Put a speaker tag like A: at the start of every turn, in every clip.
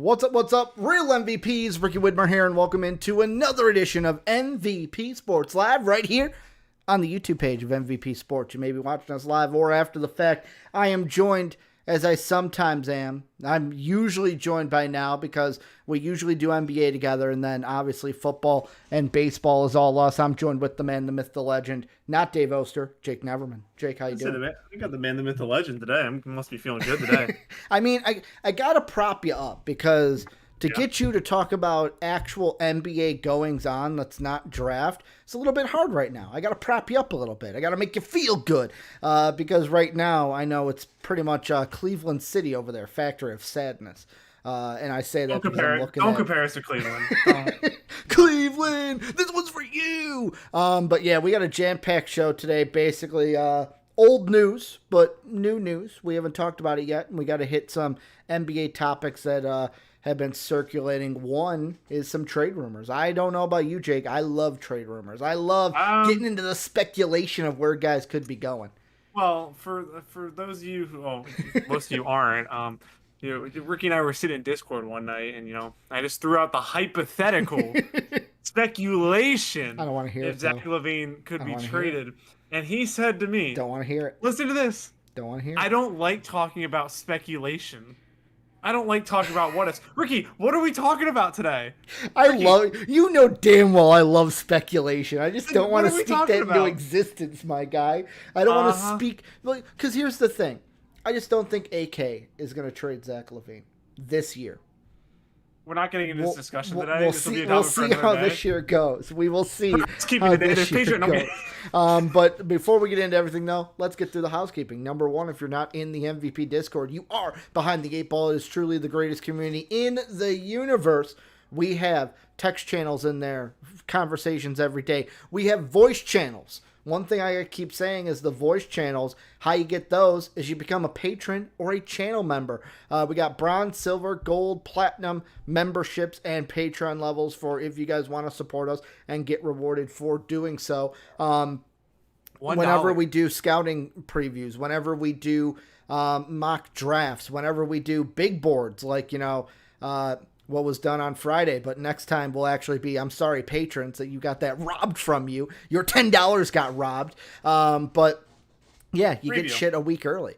A: What's up, real MVPs? Ricky Widmer here, and welcome into another edition of MVP Sports Live right here on the YouTube page of MVP Sports. You may be watching us live or after the fact. I am joined, as I sometimes am. I'm usually joined by now because we usually do NBA together, and then obviously football and baseball is all us. I'm joined with the man, the myth, the legend, not Dave Oster, Jake Neverman. Jake, how you doing?
B: I got the man, the myth, the legend today. I must be feeling good today.
A: I mean, I got to prop you up because to get you to talk about actual NBA goings-on that's not draft, it's a little bit hard right now. I got to prop you up a little bit. I got to make you feel good because right now I know it's pretty much Cleveland City over there, factory of sadness. And I say that because I'm looking
B: Don't compare us to Cleveland.
A: Cleveland, this one's for you. But yeah, we got a jam-packed show today. Basically, old news, but new news. We haven't talked about it yet, and we got to hit some NBA topics that have been circulating. One is some trade rumors. I don't know about you, Jake. I love trade rumors. I love getting into the speculation of where guys could be going.
B: Well, for those of you who, most of you aren't, Ricky and I were sitting in Discord one night, and I just threw out the hypothetical speculation.
A: I don't want to hear
B: if Zach LaVine could be traded, and he said to me,
A: "Don't want to hear it.
B: Listen to this.
A: Don't want to hear it.
B: I don't like talking about speculation. I don't like talking about what ifs." Ricky, what are we talking about today?
A: You know damn well I love speculation. I just don't want to speak that into existence, my guy. I don't want to speak, because here's the thing. I just don't think AK is going to trade Zach LaVine this year.
B: We're not getting into this discussion today.
A: We'll see how this year goes. We will see
B: how this year goes.
A: But before we get into everything, though, let's get through the housekeeping. Number one, if you're not in the MVP Discord, you are behind the eight ball. It is truly the greatest community in the universe. We have text channels in there, conversations every day. We have voice channels. One thing I keep saying is the voice channels, how you get those is you become a patron or a channel member. We got bronze, silver, gold, platinum memberships and Patreon levels for if you guys want to support us and get rewarded for doing so. Whenever we do scouting previews, whenever we do mock drafts, whenever we do big boards like, what was done on Friday, but next time will actually be, I'm sorry, patrons, that you got that robbed from you. Your $10 got robbed. But yeah, you get shit a week early.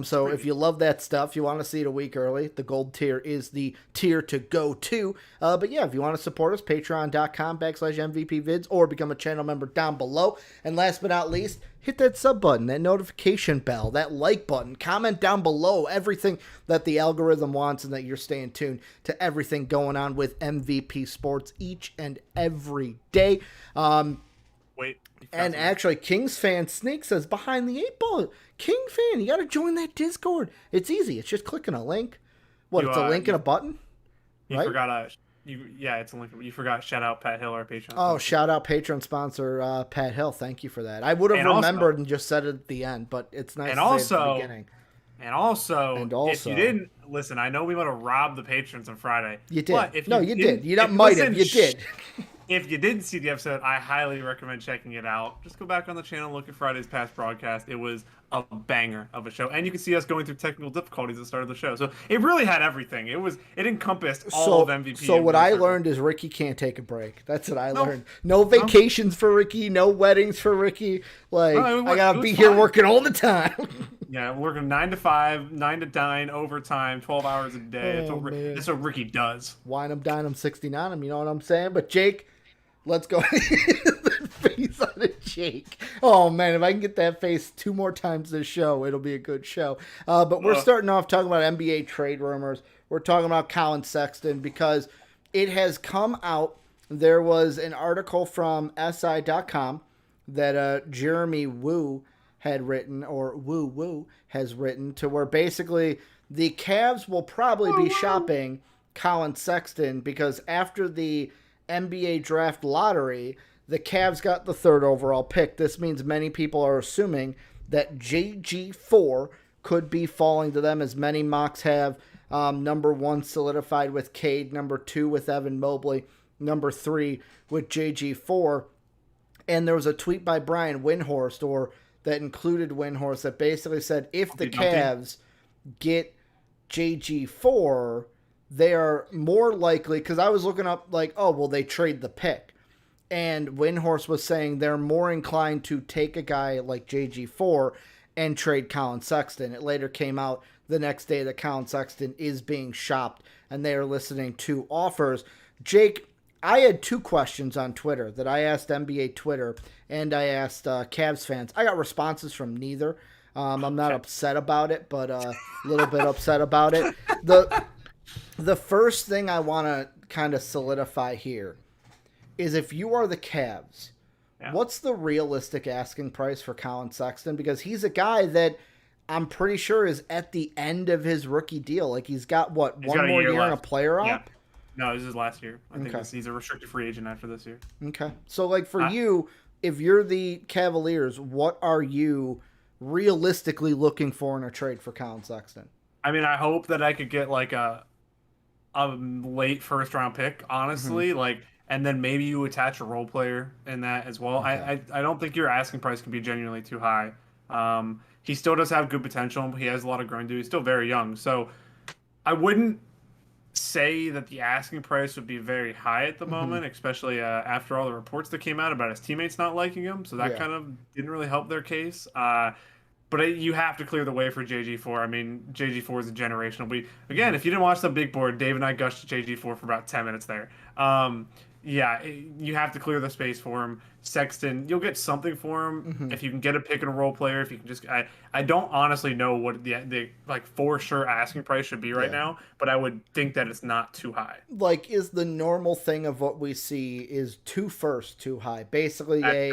A: So if you love that stuff, you want to see it a week early, the gold tier is the tier to go to. But yeah, if you want to support us, patreon.com/MVPvids or become a channel member down below. And last but not least, hit that sub button, that notification bell, that like button, comment down below everything that the algorithm wants and that you're staying tuned to everything going on with MVP Sports each and every day. And actually, Kings fan Snake says, behind the eight ball, King fan, you got to join that Discord. It's easy. It's just clicking a link. It's a link and a button?
B: You forgot it's a link. You forgot shout out Pat Hill, our Patreon sponsor.
A: Oh, shout out Patreon sponsor Pat Hill. Thank you for that. I would have remembered and just said it at the end, but it's nice to say it at the beginning.
B: And also, if you didn't listen, I know we want to rob the patrons on Friday.
A: You did. You did. You might have. You did.
B: If you didn't see the episode, I highly recommend checking it out. Just go back on the channel, look at Friday's past broadcast. It was a banger of a show, and you can see us going through technical difficulties at the start of the show. So it really had everything. It encompassed all of MVP.
A: So what I learned is Ricky can't take a break. That's what I learned. No vacations for Ricky. No weddings for Ricky. I gotta be here working all the time.
B: Yeah, working 9 to 5, 9 to 9, overtime, 12 hours a day. That's what Ricky does.
A: Wine him, dine him, 69 him. You know what I'm saying? But Jake, let's go. That face on a Jake. Oh, man, if I can get that face 2 more times this show, it'll be a good show. But we're starting off talking about NBA trade rumors. We're talking about Collin Sexton because it has come out. There was an article from SI.com that Jeremy Woo had written, or Woo has written, to where basically the Cavs will probably be shopping Collin Sexton because after the NBA draft lottery, the Cavs got the 3rd overall pick. This means many people are assuming that JG4 could be falling to them, as many mocks have number 1 solidified with Cade, number 2 with Evan Mobley, number 3 with JG4. And there was a tweet by Brian Windhorst, or that included Windhorst, that basically said if the Cavs get JG4, they are more likely, because I was looking up like, oh, well, they trade the pick. And Windhorse was saying they're more inclined to take a guy like JG4 and trade Collin Sexton. It later came out the next day that Collin Sexton is being shopped and they are listening to offers. Jake, I had two questions on Twitter that I asked NBA Twitter and I asked Cavs fans. I got responses from neither. I'm not upset about it, but a little bit upset about it. The first thing I want to kind of solidify here is if you are the Cavs, what's the realistic asking price for Collin Sexton? Because he's a guy that I'm pretty sure is at the end of his rookie deal. Like he's got one more year and a player op?
B: Yeah. No, this is last year. I think he's a restricted free agent after this year.
A: Okay. So like for you, if you're the Cavaliers, what are you realistically looking for in a trade for Collin Sexton?
B: I mean, I hope that I could get like a late first round pick, honestly. Like, and then maybe you attach a role player in that as well. Okay. I don't think your asking price can be genuinely too high. He still does have good potential. He has a lot of growing to do. He's still very young. So I wouldn't say that the asking price would be very high at the moment, especially after all the reports that came out about his teammates not liking him. So that kind of didn't really help their case. But you have to clear the way for JG4. I mean, JG4 is a generational. Again, if you didn't watch the big board, Dave and I gushed to JG4 for about 10 minutes there. You have to clear the space for him. Sexton, you'll get something for him if you can get a pick and a role player. If you can just, I don't honestly know what the like for sure asking price should be right now, but I would think that it's not too high.
A: Like, is the normal thing of what we see is 2 firsts too high? Basically,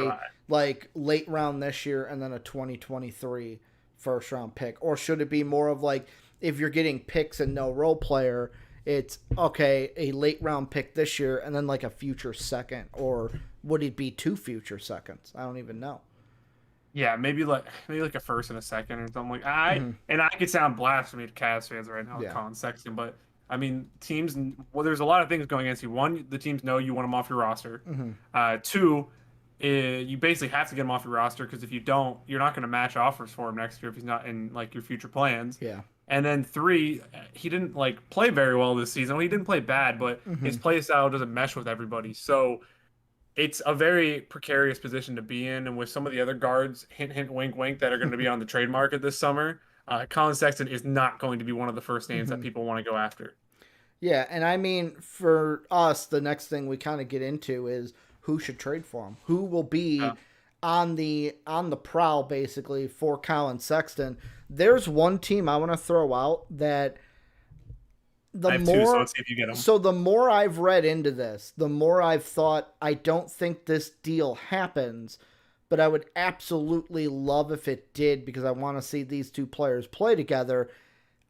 A: like late round this year and then a 2023 first round pick, or should it be more of like if you're getting picks and no role player? It's okay, a late round pick this year and then like a future second, or would it be 2 future seconds? I don't even know.
B: Yeah, maybe like a first and a second or something like and I could sound blasphemy to Cavs fans right now with Collin Sexton, but I mean teams. Well, there's a lot of things going against you. One, the teams know you want him off your roster. 2, you basically have to get him off your roster because if you don't, you're not going to match offers for him next year if he's not in like your future plans.
A: Yeah.
B: And then 3, he didn't like play very well this season. Well, he didn't play bad, but his play style doesn't mesh with everybody. So it's a very precarious position to be in. And with some of the other guards, hint, hint, wink, wink, that are going to be on the trade market this summer, Collin Sexton is not going to be one of the first names that people want to go after.
A: Yeah, and I mean, for us, the next thing we kind of get into is who should trade for him. Who will be on the prowl, basically, for Collin Sexton. There's one team I want to throw out that
B: I have 2, so let's see if you get them.
A: So the more I've read into this, the more I've thought, I don't think this deal happens, but I would absolutely love if it did because I want to see these 2 players play together.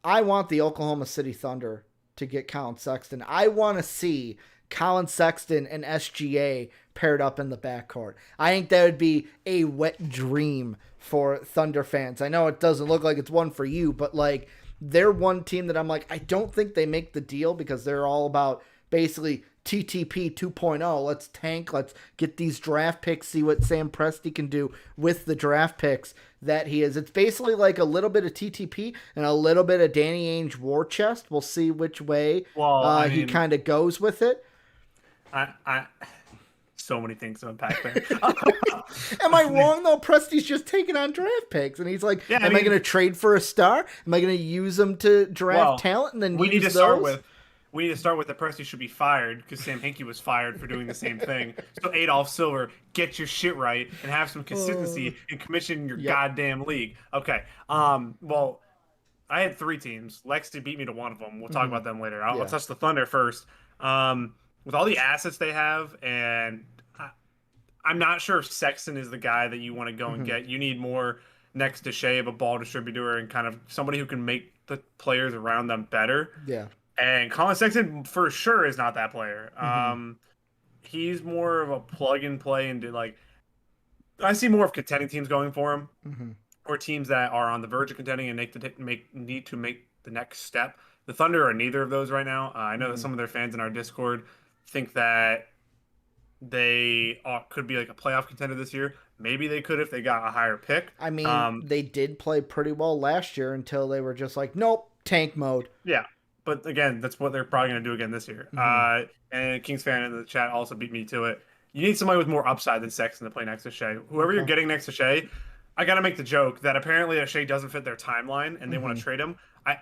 A: I want the Oklahoma City Thunder to get Collin Sexton. I want to see Collin Sexton and SGA paired up in the backcourt. I think that would be a wet dream for Thunder fans. I know it doesn't look like it's one for you, but like they're one team that I'm like, I don't think they make the deal because they're all about basically TTP 2.0. Let's tank. Let's get these draft picks, see what Sam Presti can do with the draft picks that he is. It's basically like a little bit of TTP and a little bit of Danny Ainge war chest. We'll see which way he kind of goes with it.
B: So many things to unpack there.
A: Am I wrong though? Presti's just taking on draft picks, and he's like, "Am I going to trade for a star? Am I going to use them to draft talent?" And then
B: we need to start with that Presti should be fired because Sam Hinkie was fired for doing the same thing. So Adolph Silver, get your shit right and have some consistency and commission your goddamn league. Okay. Well, I had 3 teams. Lexi beat me to one of them. We'll talk about them later. I'll touch the Thunder first. With all the assets they have, and I'm not sure if Sexton is the guy that you want to go and get. You need more next to Shea of a ball distributor and kind of somebody who can make the players around them better.
A: Yeah.
B: And Collin Sexton for sure is not that player. He's more of a plug and play and like I see more of contending teams going for him, or teams that are on the verge of contending and need to make the next step. The Thunder are neither of those right now. I know that some of their fans in our Discord think that they could be like a playoff contender this year. Maybe they could if they got a higher pick.
A: I mean, they did play pretty well last year until they were just like, nope, tank mode.
B: Yeah. but again, that's what they're probably going to do again this year.
A: Mm-hmm.
B: And Kings fan in the chat also beat me to it. You need somebody with more upside than Sexton to play next to Shea. Whoever you're
A: Okay.
B: getting next to Shea, I got to make the joke that apparently Shea doesn't fit their timeline and they want
A: Mm-hmm.
B: to trade him.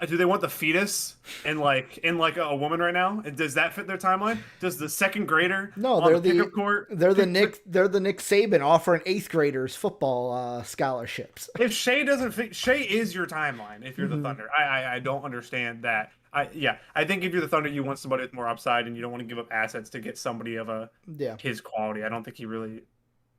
B: Do they want the fetus in like a woman right now? And does that fit their timeline? Does the second grader
A: No,
B: on the pickup court
A: they're the Nick Saban offering eighth graders football scholarships.
B: if Shea doesn't fit, Shea is your timeline if you're the
A: Mm-hmm.
B: Thunder. I don't understand that. I think if you're the Thunder, you want somebody with more upside and you don't want to give up assets to get somebody of
A: Yeah.
B: his quality. I don't think he really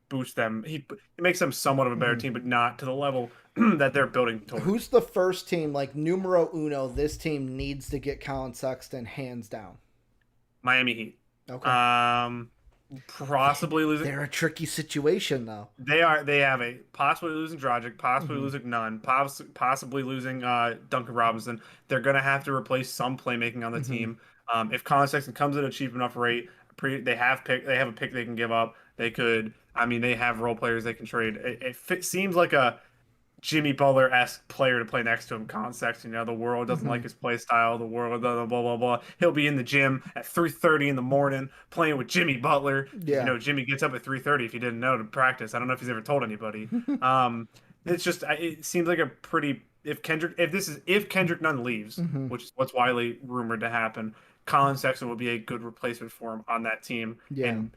B: boosts them. He makes them somewhat of a better
A: Mm-hmm.
B: team, but not to the level that they're building towards.
A: Who's the first team, like numero uno? This team needs to get Collin Sexton hands down.
B: Miami Heat.
A: Okay.
B: Possibly losing.
A: They're a tricky situation, though.
B: They have a possibly losing Dragic, possibly
A: Mm-hmm.
B: losing Nunn, possibly losing Duncan Robinson. They're gonna have to replace some playmaking on the
A: Mm-hmm.
B: team. If Collin Sexton comes at a cheap enough rate, they have a pick they can give up. They could. I mean, they have role players they can trade. It seems like a Jimmy Butler-esque player to play next to him, Collin Sexton. You know, the world doesn't
A: Mm-hmm.
B: like his play style. The world, blah, blah, blah, blah. He'll be in the gym at 3:30 in the morning playing with Jimmy Butler. You
A: Yeah.
B: know, Jimmy gets up at 3:30 if you didn't know to practice. I don't know if he's ever told anybody. It's just it seems like a pretty if Kendrick Nunn leaves,
A: Mm-hmm.
B: which is what's widely rumored to happen, Collin Sexton would be a good replacement for him on that team.
A: Yeah.
B: And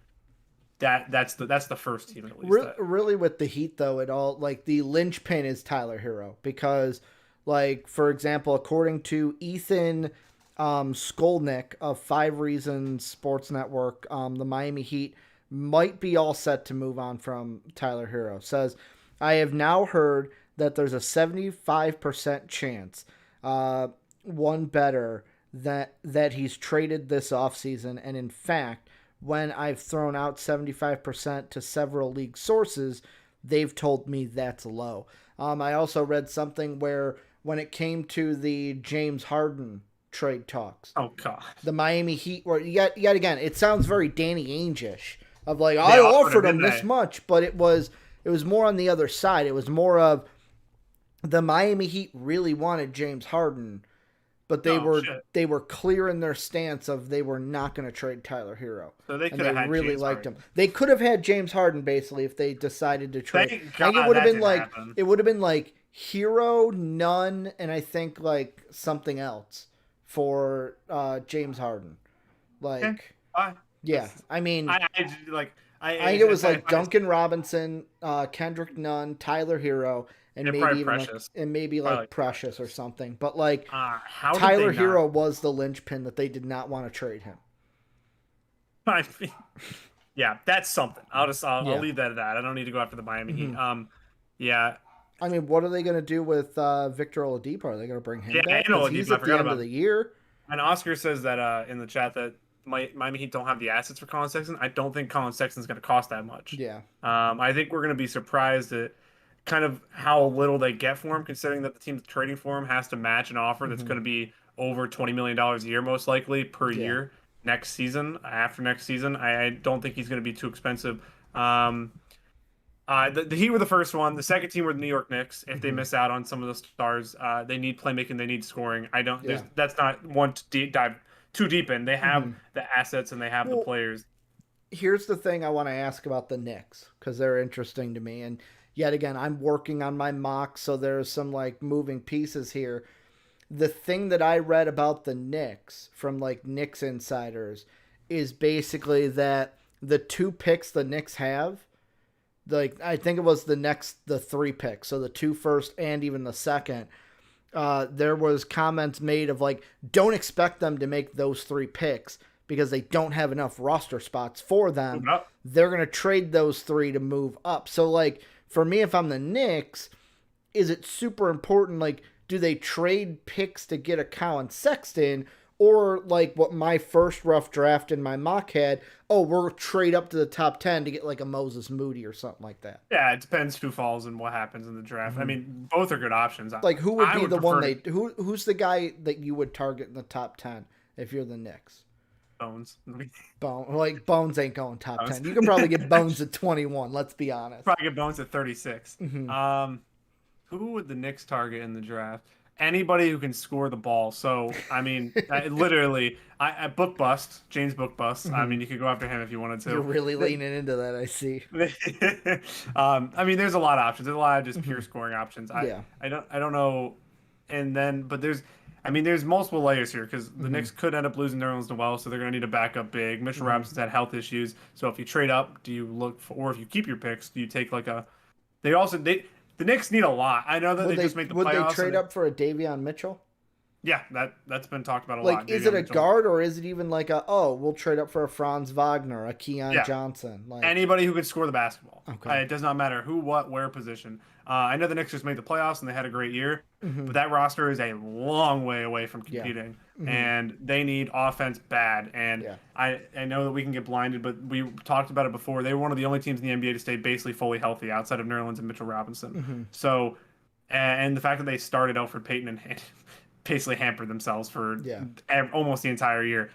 B: that's the first team at least.
A: Really, with the Heat, though, it all like the linchpin is Tyler Hero because, like, for example, according to Ethan Skolnick of 5 Reasons Sports Network, the Miami Heat might be all set to move on from Tyler Hero. Says, I have now heard that there's a 75% chance, one better, that he's traded this offseason, and in fact, when I've thrown out 75% to several league sources, they've told me that's low. I also read something where when it came to the James Harden trade talks,
B: Oh god.
A: the Miami Heat were yet again, it sounds very Danny Ainge-ish of like I
B: offered
A: offered
B: him,
A: him
B: didn't
A: this
B: they?
A: much, but it was more on the other side. It was more of the Miami Heat really wanted James Harden, but
B: Oh, shit.
A: they were clear in their stance of they were not going to trade Tyler Hero.
B: So they
A: And
B: could
A: they
B: have had
A: really
B: James
A: liked
B: Harden.
A: him. They could have had James Harden basically if they decided to trade.
B: Thank
A: I think
B: God
A: it would have
B: that
A: been
B: didn't
A: like
B: happen.
A: it would have been like Hero, Nunn, and I think like something else for James Harden. Like
B: Okay. Bye.
A: yeah, I mean
B: I
A: I think it was like Duncan Robinson, Kendrick Nunn, Tyler Hero, and
B: Yeah,
A: maybe
B: probably
A: even
B: Precious.
A: maybe
B: Probably
A: like
B: like
A: Precious or something. But like
B: how did
A: Tyler
B: they
A: Hero was the linchpin that they did not want to trade him.
B: not? I mean, yeah, that's something. I'll
A: Yeah.
B: leave that at that. I don't need to go after the Miami Heat.
A: Mm-hmm.
B: Yeah,
A: I mean, what are they going to do with Victor Oladipo? Are they going to bring him
B: Yeah,
A: back?
B: I know
A: 'Cause
B: Oladipo.
A: he's
B: I
A: at the
B: forgot
A: end of
B: about
A: the year.
B: and Oscar says that in the chat that Miami Heat don't have the assets for Collin Sexton. I don't think Collin Sexton's going to cost that much.
A: Yeah.
B: I think we're going to be surprised at kind of how little they get for him, considering that the team trading for him has to match an offer that's
A: Mhm.
B: going to be over $20 million a year, most likely per
A: Yeah.
B: year next season. After next season, I don't think he's going to be too expensive. The Heat were the first one. The second team were the New York Knicks. If they
A: Mhm.
B: miss out on some of the stars, they need playmaking. They need scoring. I don't.
A: Yeah.
B: That's not one to dive too deep in. They have
A: Mhm.
B: the assets and they have the
A: Well,
B: players.
A: Here's the thing I want to ask about the Knicks because they're interesting to me. And yet again, I'm working on my mock, so there's some like moving pieces here. The thing that I read about the Knicks from like Knicks insiders is basically that the 2 picks the Knicks have, like I think it was the 3 picks, so the 2 first and even the second. There was comments made of like, don't expect them to make those 3 picks because they don't have enough roster spots for them.
B: Move up.
A: They're going to trade those 3 to move up. So like for me, if I'm the Knicks, is it super important? Like, do they trade picks to get a Collin Sexton, or like what my first rough draft in my mock had? Oh, we'll trade up to the top 10 to get like a Moses Moody or something like that.
B: Yeah, it depends who falls and what happens in the draft. I mean, both are good options.
A: Like, who would
B: I
A: be the one
B: prefer
A: they who's the guy that you would target in the top 10 if you're the Knicks?
B: Bones.
A: Bones ain't going top
B: Bones.
A: 10. You can probably get Bones at 21. Let's be honest.
B: Probably get Bones at 36.
A: Mhm.
B: Who would the Knicks target in the draft? Anybody who can score the ball. So, I mean, I book bust, James book bust. I
A: Mhm.
B: mean, you could go after him if you wanted
A: You're
B: to.
A: really leaning into that, I see.
B: I mean, there's a lot of options. There's a lot of just pure
A: Mhm.
B: scoring options.
A: Yeah.
B: I don't know. And then, but I mean, there's multiple layers here because the
A: Hmm.
B: Knicks could end up losing Nerlens Noel, so they're going to need a backup big. Mitchell
A: Hmm.
B: Robinson's had health issues, so if you trade up, do you look for, or if you keep your picks, do you take like a? They also the Knicks need a lot. I know that they just made the
A: Would they
B: playoffs,
A: trade
B: and
A: up for a Davion Mitchell?
B: yeah, that's been talked about a
A: Like,
B: lot.
A: is it
B: Davion
A: a
B: Mitchell.
A: guard or is it even like a, oh, we'll trade up for a Franz Wagner, a Keon
B: Yeah,
A: Johnson? Like,
B: anybody who can score the basketball.
A: okay.
B: It does not matter who, what, where position. I know the Knicks just made the playoffs and they had a great year,
A: Hmm.
B: but that roster is a long way away from
A: Yeah.
B: competing,
A: Hmm.
B: and they need offense bad. And
A: Yeah.
B: I know that we can get blinded, but we talked about it before. They were one of the only teams in the NBA to stay basically fully healthy outside of Nerlens and Mitchell Robinson.
A: Hmm.
B: So, and the fact that they started Elfrid Payton and basically hampered themselves for
A: Yeah.
B: almost the entire year.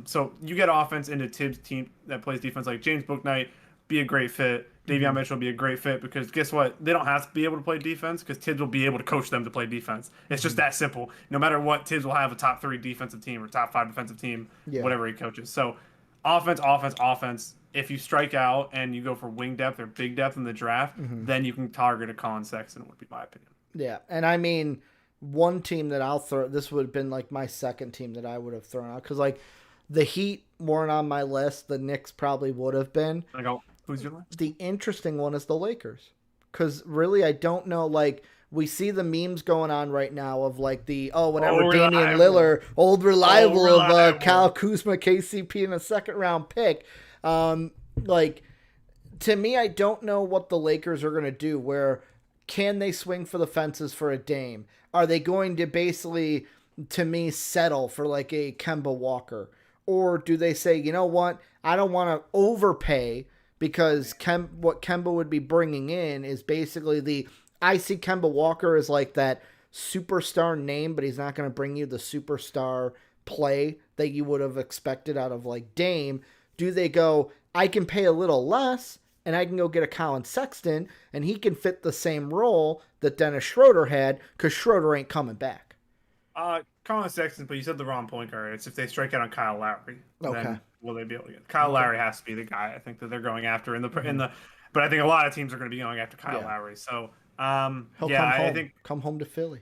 B: So you get offense into Tibbs' team that plays defense, like James Bouknight, be a great fit. Davion
A: Hmm.
B: Mitchell will be a great fit because guess what? They don't have to be able to play defense because Tibbs will be able to coach them to play defense. It's just
A: Hmm.
B: that simple. No matter what, Tibbs will have a top 3 defensive team or top 5 defensive team,
A: Yeah.
B: whatever he coaches. So offense, offense, offense. If you strike out and you go for wing depth or big depth in the draft,
A: Hmm.
B: then you can target a Collin Sexton, would be my opinion.
A: Yeah. And I mean, one team that I'll throw, this would have been like my second team that I would have thrown out because, like, the Heat weren't on my list. The Knicks probably would have been.
B: I go, who's your list?
A: The interesting one is the Lakers. Because really, I don't know. Like, we see the memes going on right now of like whenever
B: Oh,
A: Damian
B: reliable.
A: Lillard, old reliable
B: Oh,
A: of
B: reliable.
A: Kyle Kuzma, KCP in a second round pick. Like, to me, I don't know what the Lakers are going to do. Where can they swing for the fences for a Dame? Are they going to basically, to me, settle for like a Kemba Walker? Or do they say, you know what? I don't want to overpay because what Kemba would be bringing in is basically I see Kemba Walker as like that superstar name, but he's not going to bring you the superstar play that you would have expected out of like Dame. Do they go, I can pay a little less and I can go get a Collin Sexton and he can fit the same role that Dennis Schroeder had because Schroeder ain't coming back?
B: Collin Sexton, but you said the wrong point guard. It's if they strike out on Kyle Lowry,
A: Okay.
B: then will they be able to get Kyle
A: Okay.
B: Lowry has to be the guy I think that they're going after in the
A: Mm-hmm.
B: but I think a lot of teams are going to be going after Kyle
A: Yeah.
B: Lowry. So
A: He'll
B: yeah,
A: come
B: I
A: home.
B: think
A: Come home to Philly.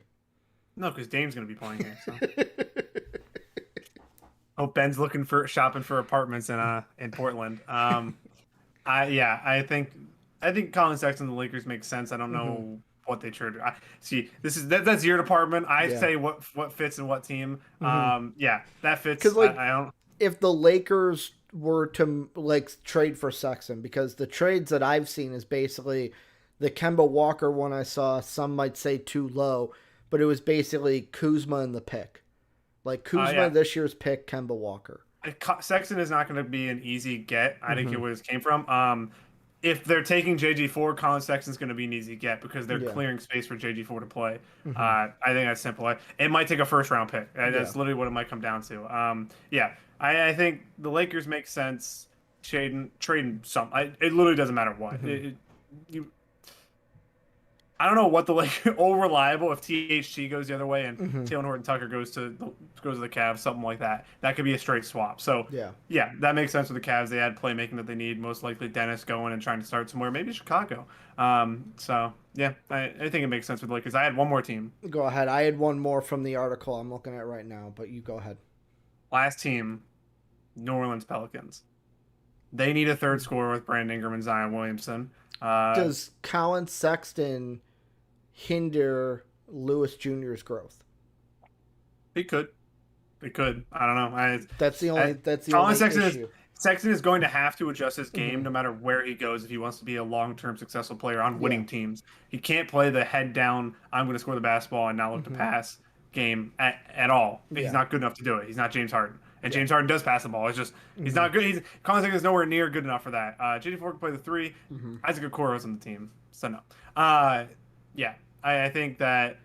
B: no, because Dame's going to be playing here. So hope Ben's looking for shopping for apartments in Portland. I think Collin Sexton and the Lakers make sense. I don't
A: Mm-hmm.
B: know what they traded. See, that's your department. I
A: Yeah.
B: say what fits in what team.
A: Mm-hmm.
B: Yeah, that fits.
A: Because like,
B: I don't.
A: if the Lakers were to like trade for Sexton, because the trades that I've seen is basically the Kemba Walker one I saw. Some might say too low, but it was basically Kuzma in the pick, like Kuzma
B: Yeah.
A: this year's pick, Kemba Walker.
B: Sexton is not going to be an easy get. I think
A: Mm-hmm.
B: it was came from. If they're taking JG4, Collin Sexton's going to be an easy get because they're
A: Yeah.
B: clearing space for JG4 to play.
A: Mm-hmm.
B: I think that's simple. It might take a first round pick. That's
A: Yeah.
B: literally what it might come down to. Yeah, I think the Lakers make sense. Trading some. It literally doesn't matter what.
A: Mm-hmm.
B: I don't know what the all reliable if THT goes the other way and
A: Mm-hmm.
B: Taylor Horton Tucker goes to the Cavs, something like that. That could be a straight swap. So
A: Yeah.
B: that makes sense with the Cavs. They had playmaking that they need. Most likely Dennis going and trying to start somewhere, maybe Chicago. So yeah, I think it makes sense with the Lakers. I had one more team.
A: Go ahead. I had one more from the article I'm looking at right now, but you go ahead.
B: Last team, New Orleans Pelicans. They need a third scorer with Brandon Ingram and Zion Williamson.
A: Does Collin Sexton hinder Lewis Jr.'s growth?
B: He could. It could. I don't know.
A: That's the only
B: Collin Sexton
A: issue.
B: Sexton is going to have to adjust his game
A: Mm-hmm.
B: no matter where he goes if he wants to be a long-term successful player on winning
A: Yeah.
B: teams. He can't play the head down, I'm going to score the basketball and not look to pass game at all.
A: Yeah.
B: He's not good enough to do it. He's not James Harden. And James Harden does pass the ball. It's just he's not good. Collin Sexton is nowhere near good enough for that. JD4 can play the 3. Isaac Okoro's on the team. So no. Yeah. I think that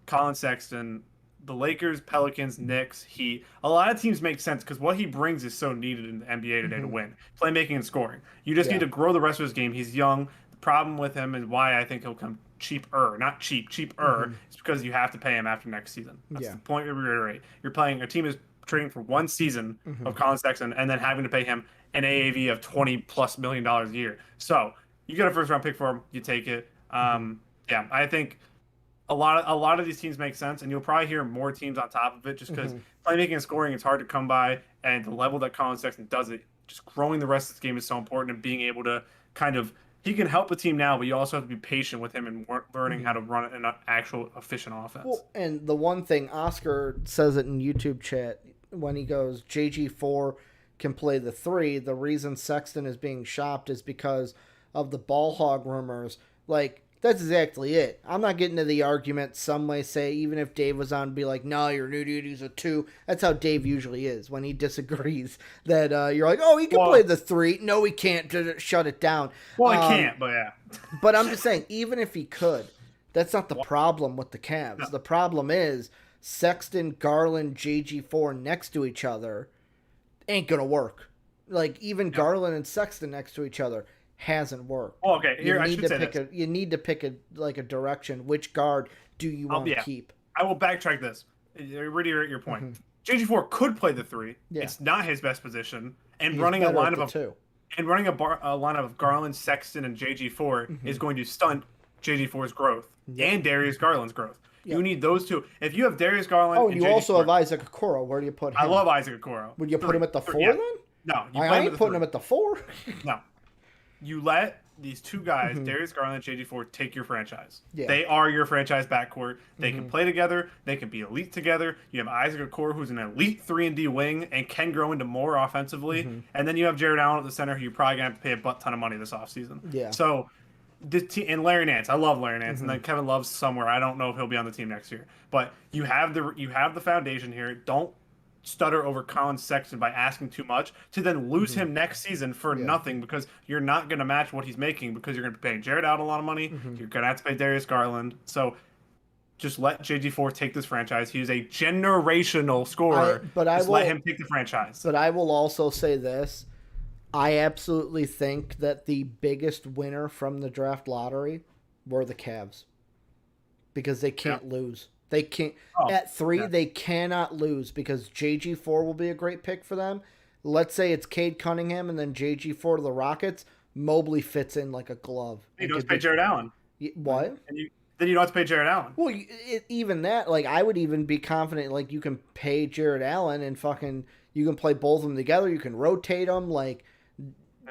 B: Collin Sexton, the Lakers, Pelicans, Knicks, Heat, a lot of teams make sense because what he brings is so needed in the NBA today to win. Playmaking and scoring. You just need to grow the rest of his game. He's young. The problem with him is why I think he'll come cheaper, not cheap, cheaper. It's because you have to pay him after next season. That's the point we reiterate. You're playing a team is trading for one season of Collin Sexton and then having to pay him an AAV of $20+ million a year. So you get a first round pick for him, you take it. Yeah, I think a lot of these teams make sense, and you'll probably hear more teams on top of it just because playmaking and scoring is hard to come by, and the level that Collin Sexton does it, just growing the rest of this game is so important, and being able to kind of he can help a team now, but you also have to be patient with him and learning how to run an actual efficient offense.
A: Well, and the one thing Oscar says it in YouTube chat when he goes JG4 can play the 3. The reason Sexton is being shopped is because of the ball hog rumors. Like, that's exactly it. I'm not getting to the argument some may say, even if Dave was on, be like, no, your new duty's a 2. That's how Dave usually is when he disagrees. That you're like, oh, he can play the 3. No, he can't. Shut it down.
B: Well, he can't, but yeah.
A: But I'm just saying, even if he could, that's not the problem with the Cavs. No. The problem is Sexton, Garland, JG4 next to each other ain't going to work. Like, even Garland and Sexton next to each other hasn't worked.
B: Oh, okay, here I should say this.
A: You need to pick a direction. Which guard do you want to keep?
B: I will backtrack this. Reiterate your point. JG4 could play the 3. Yeah. It's not his best position, and he's running a lineup of 2. And running a lineup of Garland, Sexton, and JG4 is going to stunt JG4's growth and Darius Garland's growth. You need those two. If you have Darius Garland,
A: and you also have Isaac Okoro. Where do you put him?
B: I love Isaac Okoro.
A: Would you put him at the 4 then?
B: No,
A: I ain't putting him at the 4.
B: No. You let these two guys, Darius Garland and JG4, take your franchise. Yeah. They are your franchise backcourt. They can play together. They can be elite together. You have Isaac Okoro, who's an elite 3-and-D wing and can grow into more offensively. And then you have Jared Allen at the center, who you're probably going to have to pay a butt ton of money this offseason. Yeah. So, and Larry Nance. I love Larry Nance. And then Kevin Love's somewhere. I don't know if he'll be on the team next year. But you have the foundation here. Don't stutter over Collin Sexton by asking too much to then lose him next season for nothing because you're not going to match what he's making because you're going to be paying Jared out a lot of money. You're going to have to pay Darius Garland. So just let JG4 take this franchise. He is a generational scorer. Let him take the franchise.
A: But I will also say this. I absolutely think that the biggest winner from the draft lottery were the Cavs because they can't lose. They can't at 3. They cannot lose because JG4 will be a great pick for them. Let's say it's Cade Cunningham and then JG4 to the Rockets. Mobley fits in like a glove.
B: You don't have to pay Jared Allen.
A: What?
B: Then you don't have to pay Jared Allen.
A: Well, even that, like I would even be confident, like you can pay Jared Allen and you can play both of them together. You can rotate them. Like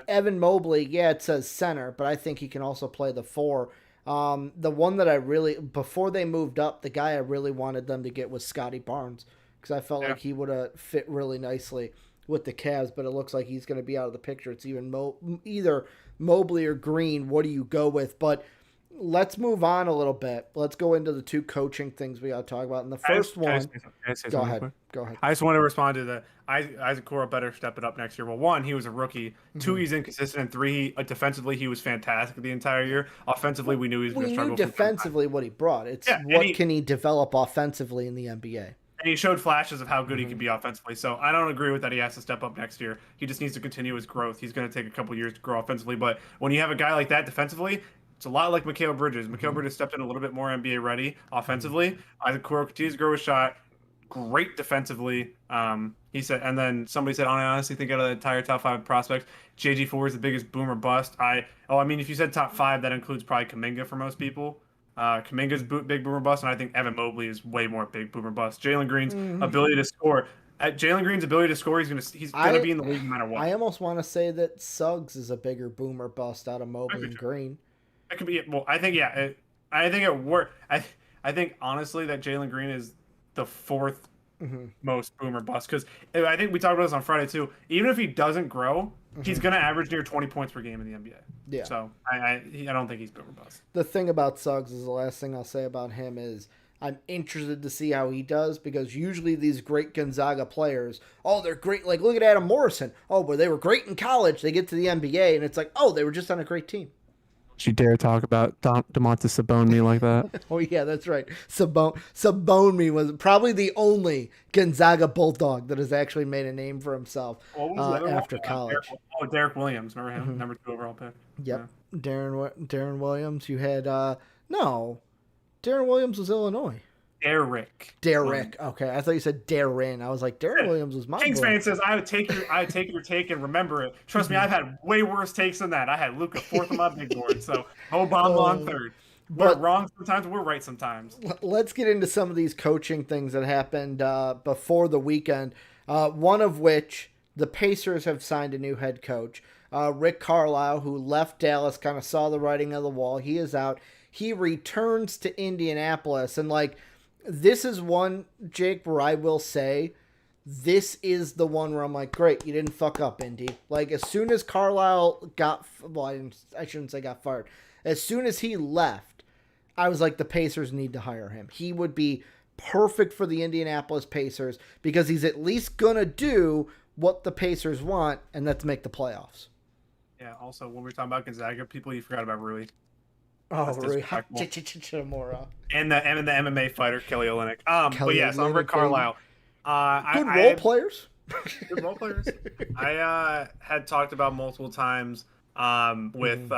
A: Evan Mobley, it says center, but I think he can also play the 4. The one that I really, before they moved up, the guy I really wanted them to get was Scotty Barnes because I felt like he would have fit really nicely with the Cavs, but it looks like he's going to be out of the picture. It's either Mobley or Green. What do you go with? But let's move on a little bit. Let's go into the 2 coaching things we got to talk about. And the first one, go ahead.
B: I just want to respond to that. Isaac Okoro better step it up next year. Well, 1, he was a rookie. 2, he's inconsistent. And 3, defensively, he was fantastic the entire year. Offensively, we knew he was going to struggle.
A: We knew defensively what he brought. It's can he develop offensively in the NBA?
B: And he showed flashes of how good he can be offensively. So I don't agree with that he has to step up next year. He just needs to continue his growth. He's going to take a couple years to grow offensively. But when you have a guy like that defensively, it's a lot like Mikal Bridges. Mikal Bridges stepped in a little bit more NBA ready offensively. Isaac Okoro continues to grow his shot. Great defensively. He said, and then somebody said, I honestly think out of the entire top 5 prospects, JG4 is the biggest boomer bust. If you said top 5, that includes probably Kuminga for most people. Kuminga's big boomer bust, and I think Evan Mobley is way more big boomer bust. Jalen Green's ability to score. Jalen Green's ability to score, he's gonna be in the league no matter what.
A: I almost want to say that Suggs is a bigger boomer bust out of Mobley and Green.
B: It could be. Well, I think I think it worked. I think honestly that Jalen Green is the 4th most boomer bust because I think we talked about this on Friday too. Even if he doesn't grow, he's going to average near 20 points per game in the NBA. Yeah. So I don't think he's boomer bust.
A: The thing about Suggs is the last thing I'll say about him is I'm interested to see how he does because usually these great Gonzaga players, they're great. Like look at Adam Morrison. But they were great in college. They get to the NBA and it's like, they were just on a great team.
C: You dare talk about Domantas Sabonis like that?
A: Oh, yeah, that's right. Sabonis was probably the only Gonzaga Bulldog that has actually made a name for himself after college.
B: Derek Williams. Remember him? Number 2 overall pick.
A: Yep. Yeah. Darren Williams. You had No, Darren Williams was Illinois.
B: Derek.
A: Derek. Okay, I thought you said Darren. I was like, Darren Williams was my
B: Kings
A: boy.
B: fan says I would take your take and remember it. Trust me, I've had way worse takes than that. I had Luka fourth on my big board, so Obama on third. We're wrong sometimes, we're right sometimes.
A: Let's get into some of these coaching things that happened before the weekend. One of which, the Pacers have signed a new head coach. Rick Carlisle, who left Dallas, kind of saw the writing on the wall. He is out. He returns to Indianapolis. And, like, this is one, Jake, where I will say, this is the one where I'm like, great, you didn't fuck up, Indy. Like, as soon as Carlisle got, well, I shouldn't say got fired. As soon as he left, I was like, the Pacers need to hire him. He would be perfect for the Indianapolis Pacers because he's at least going to do what the Pacers want, and that's make the playoffs.
B: Yeah, also, when we were talking about Gonzaga, you forgot about Rui.
A: Oh, Rui Hachimura.
B: And the MMA fighter, Kelly Olynyk. But yes, I'm Rick Carlisle.
A: Good role players.
B: Good role players. I had talked about multiple times with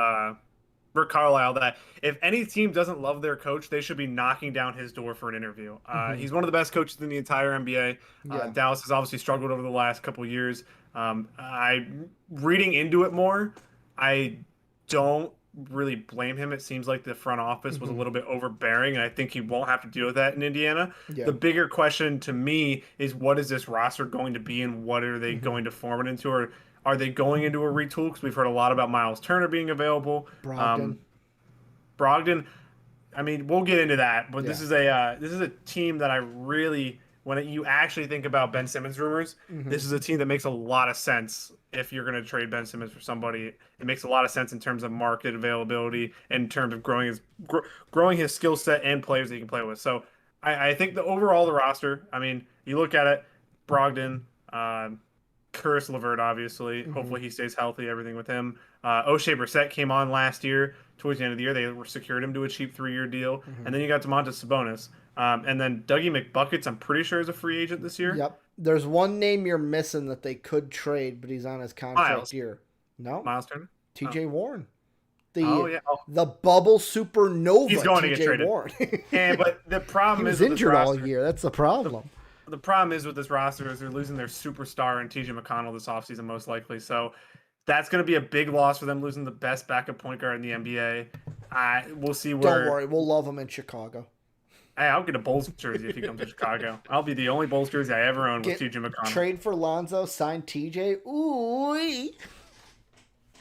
B: Rick Carlisle that if any team doesn't love their coach, they should be knocking down his door for an interview. He's one of the best coaches in the entire NBA. Dallas has obviously struggled over the last couple of years. Reading into it more, I don't really blame him. It seems like the front office was a little bit overbearing, and I think he won't have to deal with that in Indiana. The bigger question to me is, what is this roster going to be, and what are they going to form it into? Or are they going into a retool? Because we've heard a lot about Miles Turner being available. Brogdon. I mean, we'll get into that, but this is a team that I really, when you actually think about Ben Simmons rumors, this is a team that makes a lot of sense. If you're going to trade Ben Simmons for somebody, it makes a lot of sense in terms of market availability, in terms of growing his skill set and players that he can play with. So I think the roster, I mean, you look at it, Brogdon, Caris LeVert, obviously. Hopefully he stays healthy, everything with him. O'Shea Brissett came on last year. Towards the end of the year, they secured him to a cheap 3-year deal. And then you got Domantas Sabonis. And then Dougie McBuckets, I'm pretty sure, is a free agent this year.
A: Yep. There's one name you're missing that they could trade, but he's on his contract year. No?
B: Miles Turner?
A: TJ Warren. The bubble supernova.
B: He's going to get traded.
A: Warren.
B: But the problem
A: is he was injured all year. That's the problem.
B: The problem is with this roster is they're losing their superstar and TJ McConnell this offseason most likely. So that's going to be a big loss for them, losing the best backup point guard in the NBA. We'll see where.
A: Don't worry, we'll love him in Chicago.
B: Hey, I'll get a Bulls jersey if he comes to Chicago. I'll be the only Bulls jersey I ever owned with TJ McConnell.
A: Trade for Lonzo, sign TJ. Ooh.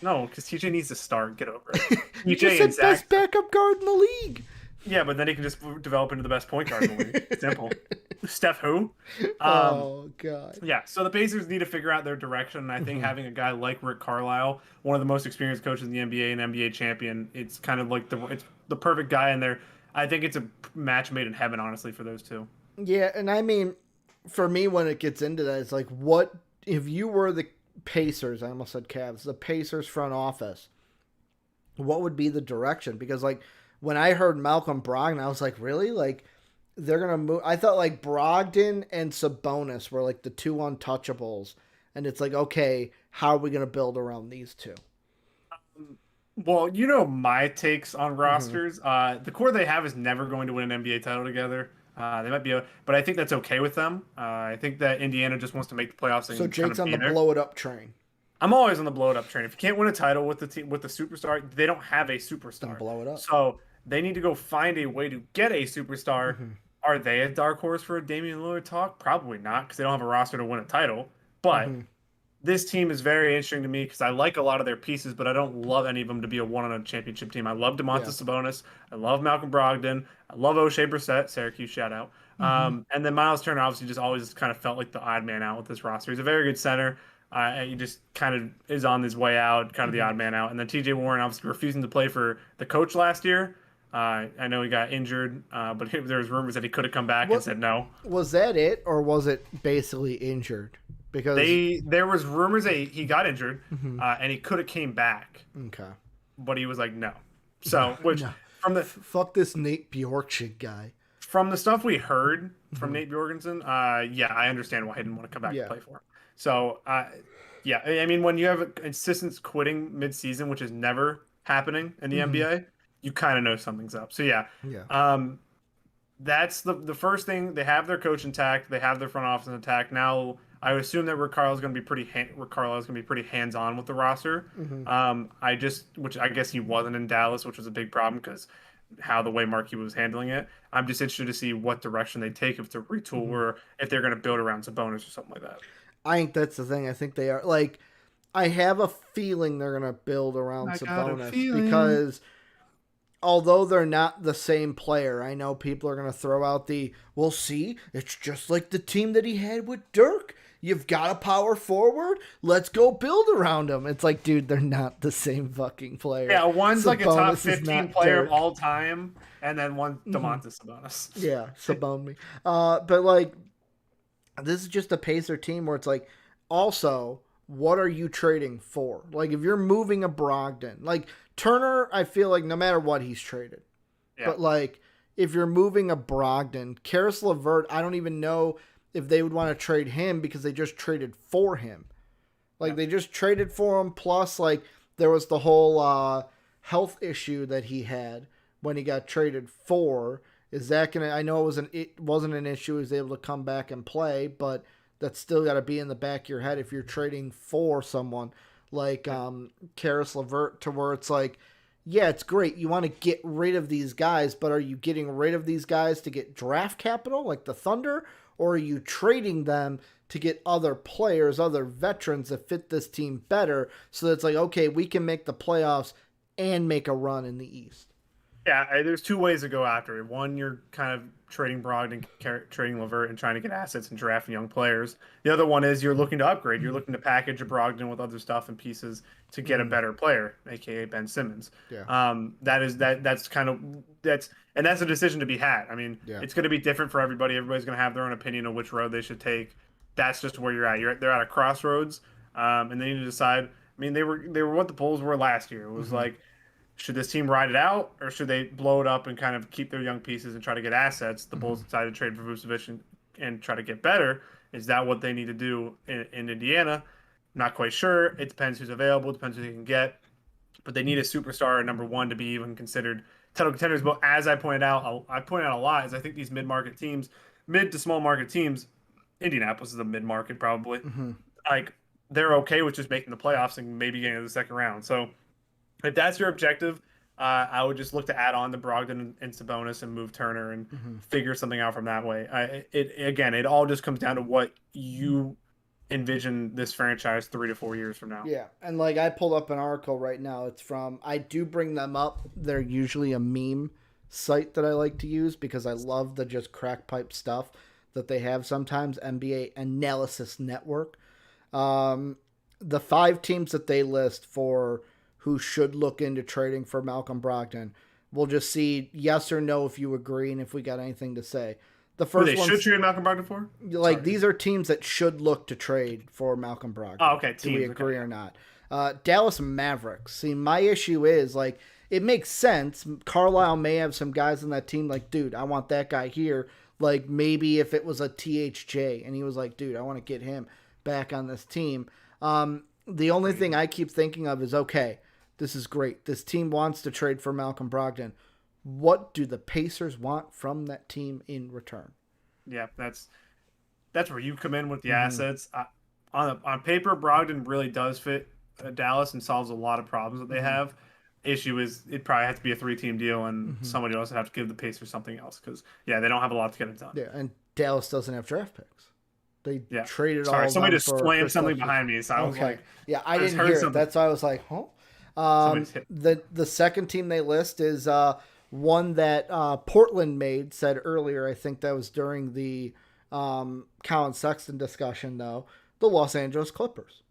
B: No, because TJ needs to start. Get over it.
A: You just said best backup guard in the league.
B: Yeah, but then he can just develop into the best point guard in the league. Simple. Steph who?
A: Oh, God.
B: Yeah, so the Pacers need to figure out their direction, and I think having a guy like Rick Carlisle, one of the most experienced coaches in the NBA and NBA champion, it's kind of like it's the perfect guy in there. I think it's a match made in heaven, honestly, for those two.
A: Yeah, and I mean, for me, when it gets into that, it's like, what if you were the Pacers, I almost said Cavs, the Pacers front office, what would be the direction? Because, like, when I heard Malcolm Brogdon, I was like, really? Like, they're going to move. I thought, like, Brogdon and Sabonis were, like, the two untouchables. And it's like, okay, how are we going to build around these two?
B: Well, you know my takes on rosters. The core they have is never going to win an NBA title together. They might be, but I think that's okay with them. I think that Indiana just wants to make the playoffs.
A: So Jake's on the blow it up train.
B: I'm always on the blow it up train. If you can't win a title with the team with the superstar, they don't have a superstar.
A: Then blow it up.
B: So they need to go find a way to get a superstar. Are they a dark horse for a Damian Lillard talk? Probably not, because they don't have a roster to win a title. But this team is very interesting to me because I like a lot of their pieces, but I don't love any of them to be a one-on-a-championship team. I love Domantas Sabonis. I love Malcolm Brogdon. I love O'Shea Brissett, Syracuse shout out. And then Miles Turner obviously just always kind of felt like the odd man out with this roster. He's a very good center. He just kind of is on his way out, kind of the odd man out. And then TJ Warren obviously refusing to play for the coach last year. I know he got injured, but there was rumors that he could have come back and said no.
A: Was that it, or was it basically injured? Because
B: there was rumors that he got injured, and he could have came back.
A: Okay,
B: but he was like no. So from the
A: fuck this Nate Bjorkshig guy.
B: From the stuff we heard from Nate Bjorgensen, I understand why he didn't want to come back and play for him. So I mean, when you have assistants quitting mid-season, which is never happening in the NBA, you kind of know something's up. So yeah,
A: Yeah.
B: that's the first thing. They have their coach intact. They have their front office intact. Now I would assume that Ricardo's going to be pretty hands on with the roster. Which I guess he wasn't in Dallas, which was a big problem because how the way Markey was handling it. I'm just interested to see what direction they take, if it's a retool or if they're going to build around Sabonis or something like that.
A: I think that's the thing. I think they are like. I have a feeling they're going to build around Sabonis because although they're not the same player, I know people are going to throw out well, see, it's just like the team that he had with Dirk. You've got a power forward. Let's go build around him. It's like, dude, they're not the same fucking player.
B: Yeah, one's like a top 15 player
A: Dirk.
B: of all time, and then one Domantas Sabonis.
A: Yeah, Sabon me. But like, this is just a Pacer team where it's like, also, what are you trading for? Like, if you're moving a Brogdon, like Turner, I feel like no matter what, he's traded. Yeah. But like, if you're moving a Brogdon, Caris LeVert, I don't even know if they would want to trade him because they just traded for him. Like, they just traded for him. Plus, like, there was the whole health issue that he had when he got traded for. Is that gonna? I know it wasn't an issue. He was able to come back and play, but that's still got to be in the back of your head if you're trading for someone like Caris LeVert, to where it's like, yeah, it's great. You want to get rid of these guys, but are you getting rid of these guys to get draft capital like the Thunder, or are you trading them to get other players, other veterans that fit this team better? So it's like, okay, we can make the playoffs and make a run in the East.
B: Yeah, there's two ways to go after it. One, you're kind of trading Brogdon, trading LeVert, and trying to get assets and drafting young players. The other one is you're looking to upgrade. You're looking to package a Brogdon with other stuff and pieces to get a better player, aka Ben Simmons.
A: Yeah.
B: That's a decision to be had. I mean, It's going to be different for everybody. Everybody's going to have their own opinion of which road they should take. That's just where you're at. They're at a crossroads, and they need to decide. I mean, they were what the Bulls were last year. It was like, should this team ride it out, or should they blow it up and kind of keep their young pieces and try to get assets? The Bulls decided to trade for Vucevic and try to get better. Is that what they need to do in Indiana? Not quite sure. It depends who's available. It depends who they can get. But they need a superstar at number one to be even considered title contenders. But as I pointed out a lot, is I think these mid to small market teams, Indianapolis is a mid market probably. Like, they're okay with just making the playoffs and maybe getting to the second round. So if that's your objective, I would just look to add on the Brogdon and Sabonis and move Turner and figure something out from that way. It all just comes down to what you envision this franchise 3 to 4 years from now.
A: Yeah, and like I pulled up an article right now. It's from, I do bring them up. They're usually a meme site that I like to use because I love the just crack pipe stuff that they have sometimes. NBA Analysis Network. The 5 teams that they list for who should look into trading for Malcolm Brogdon. We'll just see yes or no if you agree and if we got anything to say. The first
B: one should trade Malcolm Brogdon for?
A: Like, these are teams that should look to trade for Malcolm Brogdon.
B: Oh, okay.
A: Do we agree or not? Dallas Mavericks. See, my issue is, like, it makes sense. Carlisle may have some guys on that team like, dude, I want that guy here. Like, maybe if it was a THJ and he was like, dude, I want to get him back on this team. The only thing I keep thinking of is, okay, this is great. This team wants to trade for Malcolm Brogdon. What do the Pacers want from that team in return?
B: Yeah, that's where you come in with the assets. On paper, Brogdon really does fit Dallas and solves a lot of problems that they have. Issue is it probably has to be a 3-team deal, and somebody else would have to give the Pacers something else because, they don't have a lot to get it done.
A: Yeah, and Dallas doesn't have draft picks. They traded all.
B: Sorry, somebody just slammed something behind me, so I was like,
A: I didn't hear it. That's why I was like, huh? The second team they list is one that Portland made, said earlier. I think that was during the Collin Sexton discussion, though. The Los Angeles Clippers.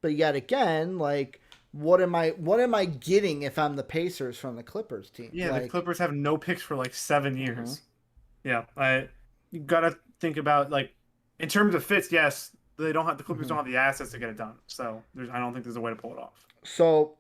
A: But yet again, like, what am I getting if I'm the Pacers from the Clippers team?
B: Yeah,
A: like,
B: the Clippers have no picks for like 7 years. Yeah, you gotta think about, like, in terms of fits. Yes, the Clippers don't have the assets to get it done. So I don't think there's a way to pull it off.
A: So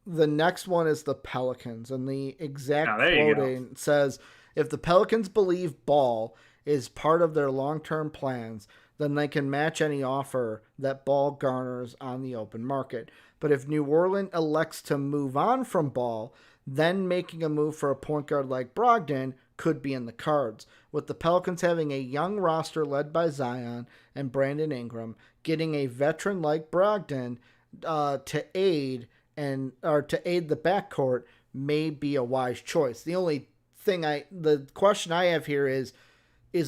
A: the next one is the Pelicans, and the exact quoting says, if the Pelicans believe Ball is part of their long-term plans, then they can match any offer that Ball garners on the open market. But if New Orleans elects to move on from Ball, then making a move for a point guard like Brogdon could be in the cards. With the Pelicans having a young roster led by Zion and Brandon Ingram, getting a veteran like Brogdon to aid the backcourt may be a wise choice. The question I have here is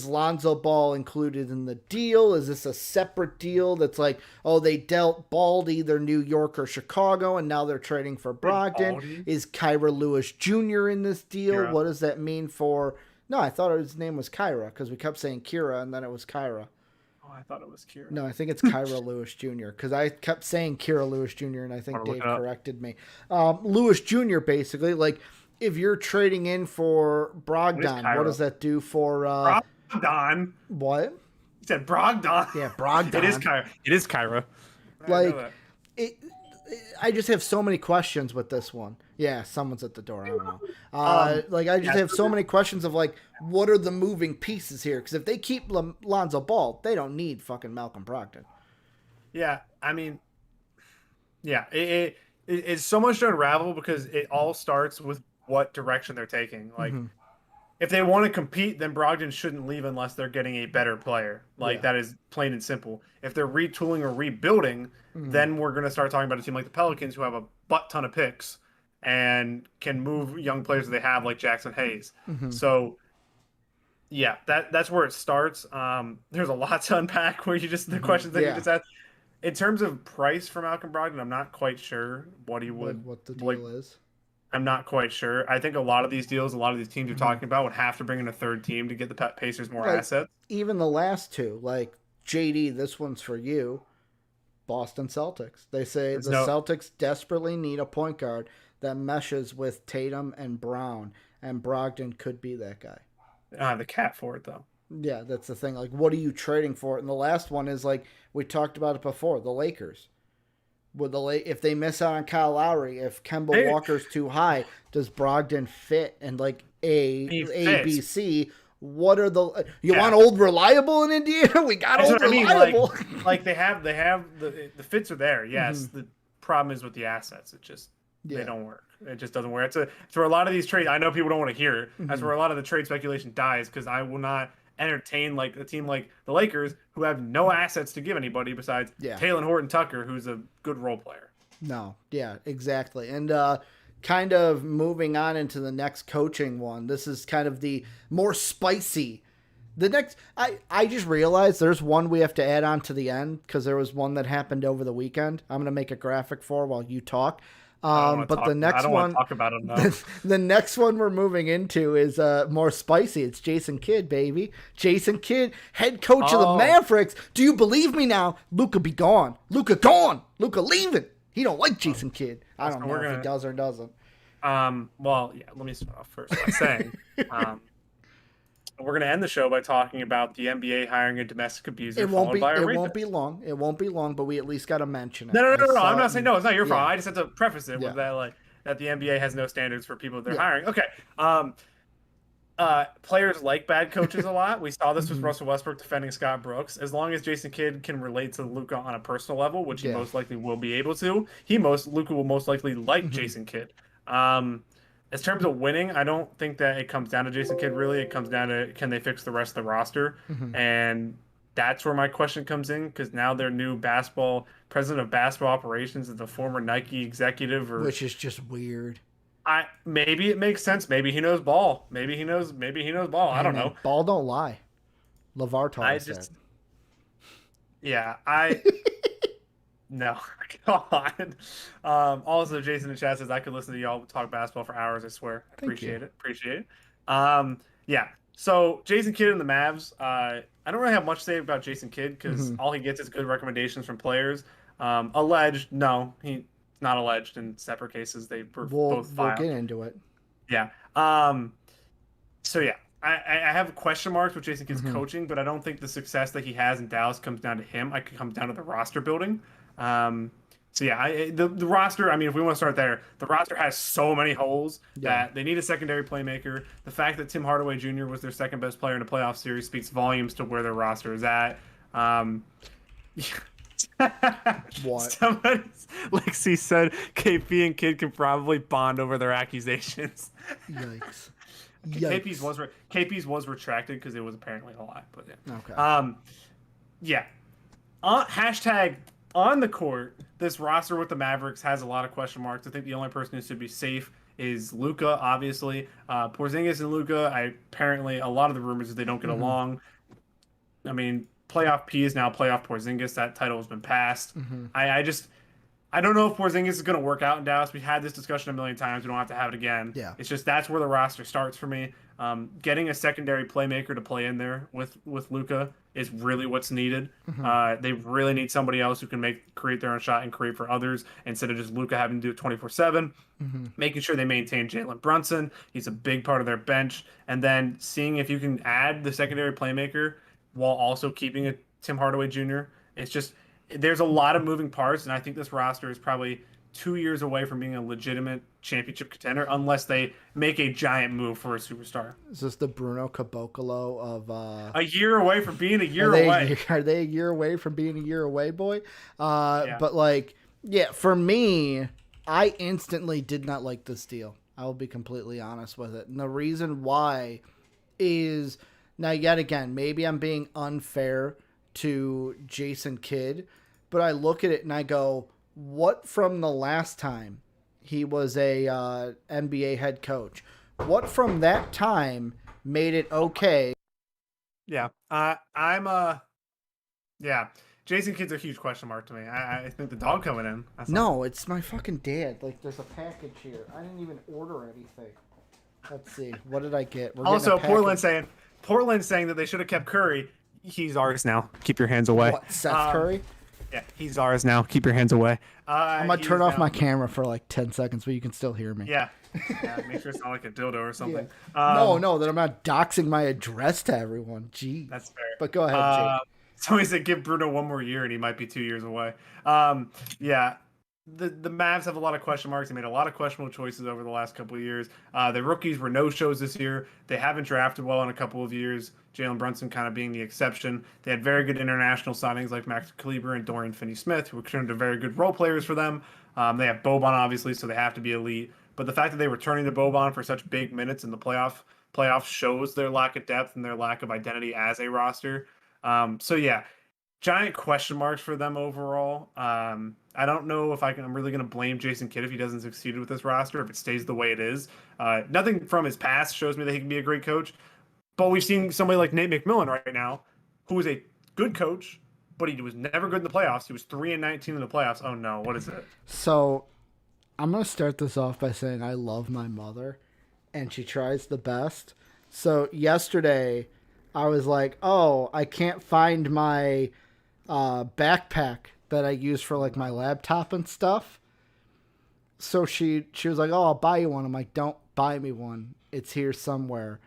A: Lonzo Ball included in the deal? Is this a separate deal that's like, oh, they dealt Ball to either New York or Chicago, and now they're trading for Brogdon?
B: Baldy?
A: Is Kyra Lewis Jr. in this deal?
B: Kira.
A: What does that mean for... No, I thought his name was Kyra, because we kept saying Kira, and then it was Kyra.
B: Oh, I thought it was Kira.
A: No, I think it's Kyra Lewis Jr., because I kept saying Kira Lewis Jr., and I think Dave corrected me. Lewis Jr., basically, like, if you're trading in for Brogdon, what does that do for...
B: Brogdon.
A: What?
B: You said Brogdon.
A: Yeah, Brogdon.
B: It is Kyra. It is Kyra.
A: Like, I just have so many questions with this one. Yeah, someone's at the door. I don't know. I just have so many questions of, like, what are the moving pieces here? Because if they keep Lonzo Ball, they don't need fucking Malcolm Brogdon.
B: Yeah, I mean, yeah, it's so much to unravel because it all starts with what direction they're taking. Like, if they want to compete, then Brogdon shouldn't leave unless they're getting a better player. That is plain and simple. If they're retooling or rebuilding, then we're going to start talking about a team like the Pelicans who have a butt ton of picks and can move young players that they have like Jackson Hayes. So, yeah, that's where it starts. There's a lot to unpack where the questions that you just asked. In terms of price for Malcolm Brogdon, I'm not quite sure what
A: the deal is.
B: I'm not quite sure. I think a lot of these deals, a lot of these teams you're talking about would have to bring in a third team to get the Pacers more assets.
A: Even the last two, like JD, this one's for you, Boston Celtics. They say Celtics desperately need a point guard that meshes with Tatum and Brown, and Brogdon could be that guy.
B: I don't have the cap for it, though.
A: Yeah, that's the thing. Like, what are you trading for? And the last one is, like, we talked about it before, the Lakers. If they miss out on Kyle Lowry, if Kemba Walker's too high, does Brogdon fit? And like A, B, C, what are the... You want old reliable in Indiana? We got old reliable.
B: Like they have the fits are there. Yes, the problem is with the assets. It just they don't work. It just doesn't work. It's where a lot of these trades. I know people don't want to hear it. That's where a lot of the trade speculation dies because I will not entertain like a team like the Lakers who have no assets to give anybody besides Talen Horton-Tucker, who's a good role player. No, yeah, exactly. And kind of moving on into the next coaching one. This is kind of the more spicy. The next, I just realized there's one we have to add on to the end because there was one that happened over the weekend. I'm going to make a graphic for while you talk. But the next one, talk about it now. The next one we're moving into is more spicy. It's Jason Kidd, baby. Jason Kidd, head coach of the Mavericks. Do you believe me now? Luka be gone. Luka gone. Luka leaving. He don't like Jason Kidd. I don't know if he does or doesn't. Well, yeah. Let me start off first by saying, we're going to end the show by talking about the NBA hiring a domestic abuser.
A: It won't be long. It won't be long, but we at least got to mention it.
B: No. I'm not saying no. It's not your fault. I just have to preface it with that, that the NBA has no standards for people they're hiring. Okay. Players like bad coaches a lot. We saw this with Russell Westbrook defending Scott Brooks. As long as Jason Kidd can relate to Luka on a personal level, which he most likely will be able to, Luka will most likely like Jason Kidd. In terms of winning, I don't think that it comes down to Jason Kidd, really. It comes down to can they fix the rest of the roster? And that's where my question comes in because now their new president of basketball operations is the former Nike executive.
A: Which is just weird.
B: Maybe it makes sense. Maybe he knows ball. Maybe he knows ball. I don't know.
A: Ball don't lie. LeVar taught us that.
B: Yeah, No, God. Also, Jason in chat says I could listen to y'all talk basketball for hours. I swear. Appreciate it. Yeah. So Jason Kidd and the Mavs. I don't really have much to say about Jason Kidd because all he gets is good recommendations from players. Alleged? No, he's not alleged. In separate cases, they were both filed.
A: We'll get into it.
B: Yeah. So yeah. I have question marks with Jason Kidd's coaching, but I don't think the success that he has in Dallas comes down to him. It comes down to the roster building. So yeah, the roster, I mean, if we want to start there, the roster has so many holes that they need a secondary playmaker. The fact that Tim Hardaway Jr. was their second best player in a playoff series speaks volumes to where their roster is at.
A: What?
B: Somebody, Lexi said KP and Kid can probably bond over their accusations.
A: Yikes.
B: KP's was retracted because it was apparently a lie. But yeah.
A: Okay.
B: Yeah. Hashtag on the court. This roster with the Mavericks has a lot of question marks. I think the only person who should be safe is Luka, obviously. Porzingis and Luka, apparently a lot of the rumors is they don't get along. I mean, playoff P is now playoff Porzingis. That title has been passed. I don't know if Porzingis is going to work out in Dallas. We've had this discussion a million times. We don't have to have it again.
A: Yeah.
B: It's just that's where the roster starts for me. Getting a secondary playmaker to play in there with Luka is really what's needed. They really need somebody else who can create their own shot and create for others instead of just Luka having to do it 24/7. Making sure they maintain Jalen Brunson. He's a big part of their bench. And then seeing if you can add the secondary playmaker while also keeping a Tim Hardaway Jr. It's just there's a lot of moving parts, and I think this roster is probably 2 years away from being a legitimate championship contender unless they make a giant move for a superstar.
A: Is this the Bruno Caboclo of
B: a year away from being a year away?
A: Are they a year away from being a year away, boy?
B: Yeah.
A: But for me, I instantly did not like this deal. I will be completely honest with it. And the reason why is, now yet again, maybe I'm being unfair to Jason Kidd, but I look at it and I go, what from the last time he was a NBA head coach? What from that time made it okay?
B: Yeah, Jason Kidd's a huge question mark to me. I think the dog coming in.
A: No, it's my fucking dad. There's a package here. I didn't even order anything. Let's see. What did I get?
B: Also, Portland saying that they should have kept Curry. He's ours now. Keep your hands away.
A: What, Seth Curry?
B: Yeah, he's ours now. Keep your hands away.
A: I'm going to turn off my camera for 10 seconds, but you can still hear me.
B: Yeah. Make sure it's not like a dildo or something.
A: Yeah. No, that I'm not doxing my address to everyone. Gee.
B: That's fair.
A: But go ahead, Jake.
B: Somebody said give Bruno one more year and he might be 2 years away. The Mavs have a lot of question marks. They made a lot of questionable choices over the last couple of years. The rookies were no-shows this year. They haven't drafted well in a couple of years. Jalen Brunson kind of being the exception. They had very good international signings like Max Kleber and Dorian Finney-Smith, who turned into very good role players for them. They have Boban, obviously, so they have to be elite. But the fact that they were turning to Boban for such big minutes in the playoffs shows their lack of depth and their lack of identity as a roster. Giant question marks for them overall. I don't know if I'm really going to blame Jason Kidd if he doesn't succeed with this roster, if it stays the way it is. Nothing from his past shows me that he can be a great coach. But we've seen somebody like Nate McMillan right now, who is a good coach, but he was never good in the playoffs. He was 3-19 in the playoffs. Oh, no. What is it?
A: So I'm going to start this off by saying I love my mother, and she tries the best. So yesterday I was like, oh, I can't find my backpack that I use for my laptop and stuff. So she was like, oh, I'll buy you one. I'm like, don't buy me one. It's here somewhere.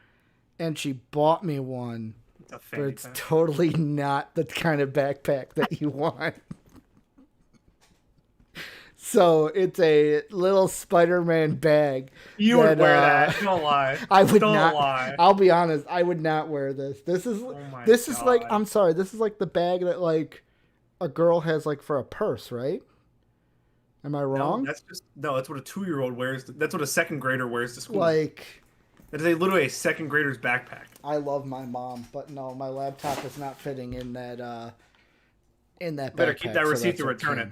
A: And she bought me one, but it's totally not the kind of backpack that you want. So it's a little Spider-Man bag.
B: You would wear that. Don't lie.
A: I would not. Lie. I'll be honest. I would not wear this. This is I'm sorry. This is the bag that a girl has for a purse, right? Am I wrong?
B: No, that's what a 2-year-old wears. That's what a second grader wears to school. That is literally a second grader's backpack.
A: I love my mom, but no, my laptop is not fitting in that backpack.
B: Better keep that receipt to return it.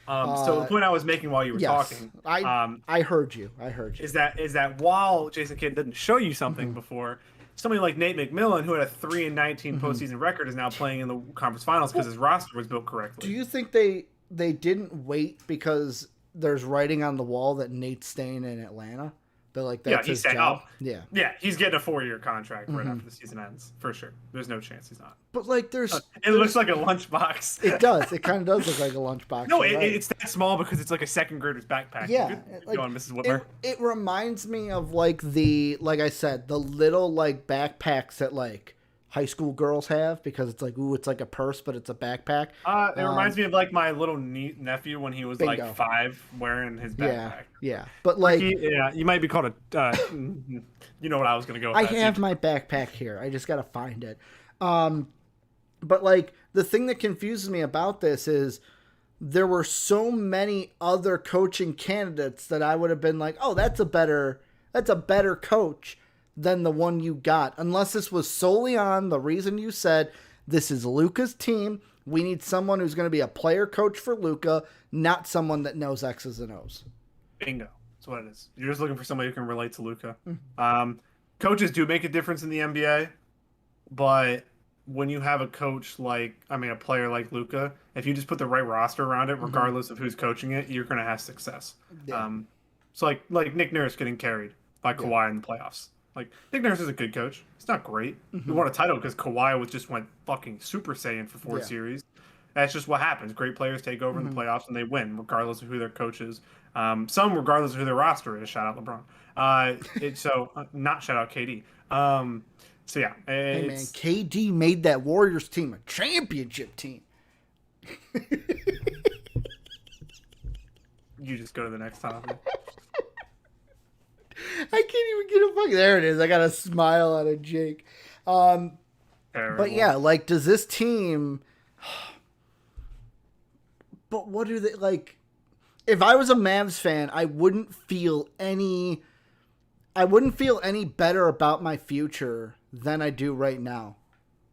B: So the point I was making while you were talking,
A: I heard you.
B: Is that while Jason Kidd didn't show you something before, somebody like Nate McMillan, who had a 3-19 postseason record, is now playing in the conference finals because his roster was built correctly.
A: Do you think they didn't wait because there's writing on the wall that Nate's staying in Atlanta? That's his job.
B: Yeah, he's getting a 4-year contract right after the season ends, for sure. There's no chance he's not.
A: But
B: it looks like a lunchbox.
A: It does. It kind of does look like a lunchbox.
B: No, it's that small because it's like a second grader's backpack.
A: Yeah,
B: Go on, Mrs. Whitmer.
A: It reminds me of like I said, the little backpacks that high school girls have, because it's it's like a purse, but it's a backpack.
B: It reminds me of my little nephew when he was
A: bingo.
B: 5 wearing his backpack.
A: Yeah. But
B: you might be called a you know what I was going to go with.
A: I have my backpack here. I just got to find it. But the thing that confuses me about this is there were so many other coaching candidates that I would have been like, oh, that's a better coach than the one you got. Unless this was solely on the reason you said, this is Luka's team. We need someone who's going to be a player coach for Luka, not someone that knows X's and O's.
B: Bingo. That's what it is. You're just looking for somebody who can relate to Luka. Coaches do make a difference in the NBA, but when you have a player like Luka, if you just put the right roster around it, regardless of who's coaching it, you're going to have success. Yeah. So like Nick Nurse getting carried by Kawhi in the playoffs. Like, Nick Nurse is a good coach. It's not great. He won a title because Kawhi went fucking Super Saiyan for 4 series. That's just what happens. Great players take over in the playoffs and they win, regardless of who their coach is. Some regardless of who their roster is. Shout out LeBron. Not shout out KD. So yeah,
A: hey man, KD made that Warriors team a championship team.
B: You just go to the next topic.
A: I can't even get a fucking. There it is. I got a smile out of Jake. But yeah, like, does this team? But what do they like? If I was a Mavs fan, I wouldn't feel any better about my future than I do right now.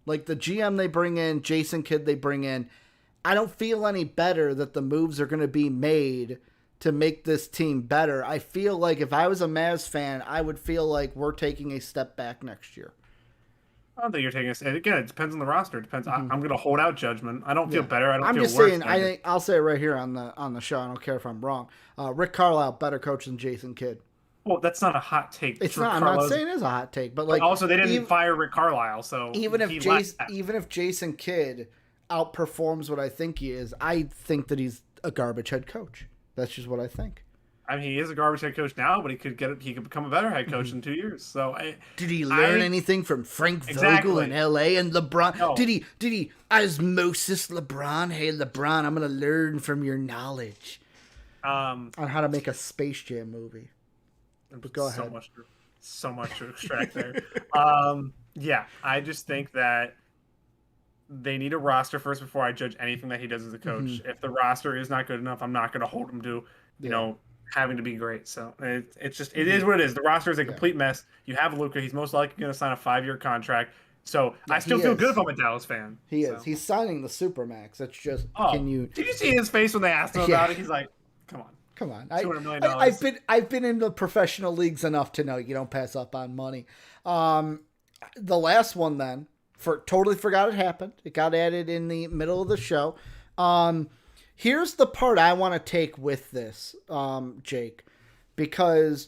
A: Like, the GM they bring in, Jason Kidd they bring in, I don't feel any better that the moves are going to be made to make this team better. I feel like if I was a Mavs fan, I would feel like we're taking a step back next year.
B: I don't think you're taking a. Again, it depends on the roster. It depends. I'm going to hold out judgment. I don't feel better. I don't
A: I'm
B: feel
A: just
B: worse.
A: saying. I think I'll say it right here on the show. I don't care if I'm wrong. Rick Carlisle, better coach than Jason Kidd.
B: Well, that's not a hot take.
A: It's not. I'm not saying it's a hot take, but like,
B: also they didn't fire Rick Carlisle, so
A: even if Jason Kidd outperforms what I think he is, I think that he's a garbage head coach. That's just what I think.
B: I mean, he is a garbage head coach now, but he could become a better head coach in 2 years. So,
A: did he learn anything from Frank Vogel in L.A. and LeBron? No. Did he osmosis LeBron? Hey, LeBron, I'm gonna learn from your knowledge on how to make a Space Jam movie. But go ahead.
B: So much to extract there. Yeah, I just think that they need a roster first before I judge anything that he does as a coach. If the roster is not good enough, I'm not going to hold him to, you know, having to be great. So it's just, it is what it is. The roster is a complete mess. You have Luka. He's most likely going to sign a 5-year contract. So I still feel good if I'm a Dallas fan.
A: He is. He's signing the Supermax. That's just,
B: did you see his face when they asked him about it? He's like, come on.
A: Come on.
B: $200 million.
A: I've been in the professional leagues enough to know you don't pass up on money. The last one then, totally forgot it happened. It got added in the middle of the show. Here's the part I want to take with this, Jake, because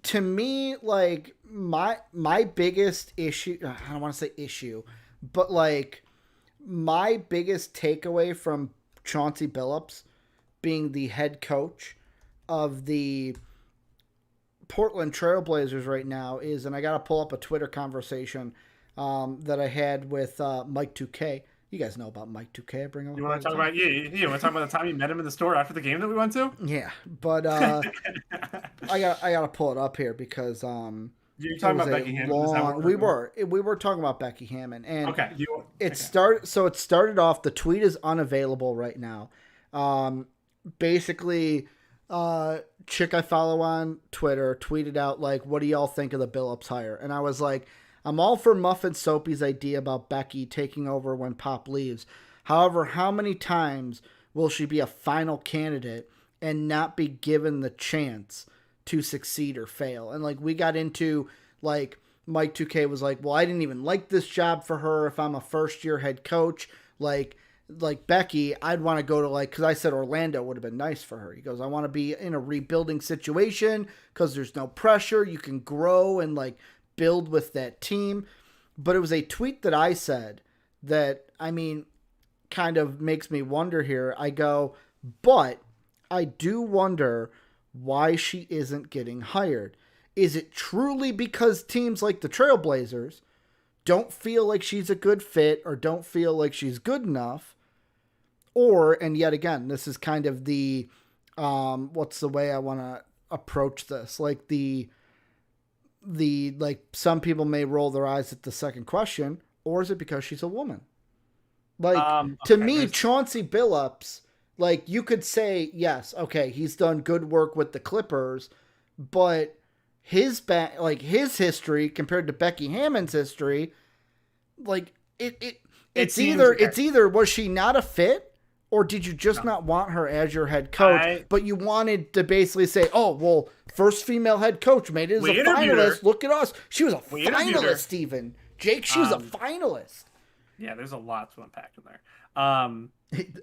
A: to me, like, my biggest issue, I don't want to say issue, but like my biggest takeaway from Chauncey Billups being the head coach of the Portland Trailblazers right now is, and I got to pull up a Twitter conversation that I had with Mike 2K. You guys know about Mike 2K. I bring him.
B: You want to talk about you want to talk about the time you met him in the store after the game that we went to?
A: Yeah, but I got to pull it up here because
B: you're talking about Becky Hammon.
A: We were talking about Becky Hammon, and
B: okay,
A: it started off. The tweet is unavailable right now. Basically, chick I follow on Twitter tweeted out like, "What do y'all think of the Billups hire?" And I was like, "I'm all for Muffin Soapy's idea about Becky taking over when Pop leaves. However, how many times will she be a final candidate and not be given the chance to succeed or fail?" And like, we got into like, Mike 2K was like, "Well, I didn't even like this job for her. If I'm a first-year head coach, like Becky, I'd want to go to because I said Orlando would have been nice for her." He goes, "I want to be in a rebuilding situation because there's no pressure. You can grow and like build with that team." But it was a tweet that I said that, I mean, kind of makes me wonder here. I go, but I do wonder why she isn't getting hired. Is it truly because teams like the Trailblazers don't feel like she's a good fit or don't feel like she's good enough? Or, and yet again, this is kind of the, what's the way I want to approach this? Like like some people may roll their eyes at the second question, or is it because she's a woman? Like, to
B: Okay,
A: me, Chauncey Billups, like, you could say, yes, okay, he's done good work with the Clippers, but his history compared to Becky Hammond's history, like, it's
B: seems okay.
A: either was she not a fit, or did you just not want her as your head coach, but you wanted to basically say, oh, well, first female head coach made it as a finalist. Look at us. She was a finalist, Steven. Jake, she was a finalist.
B: Yeah, there's a lot to unpack in there.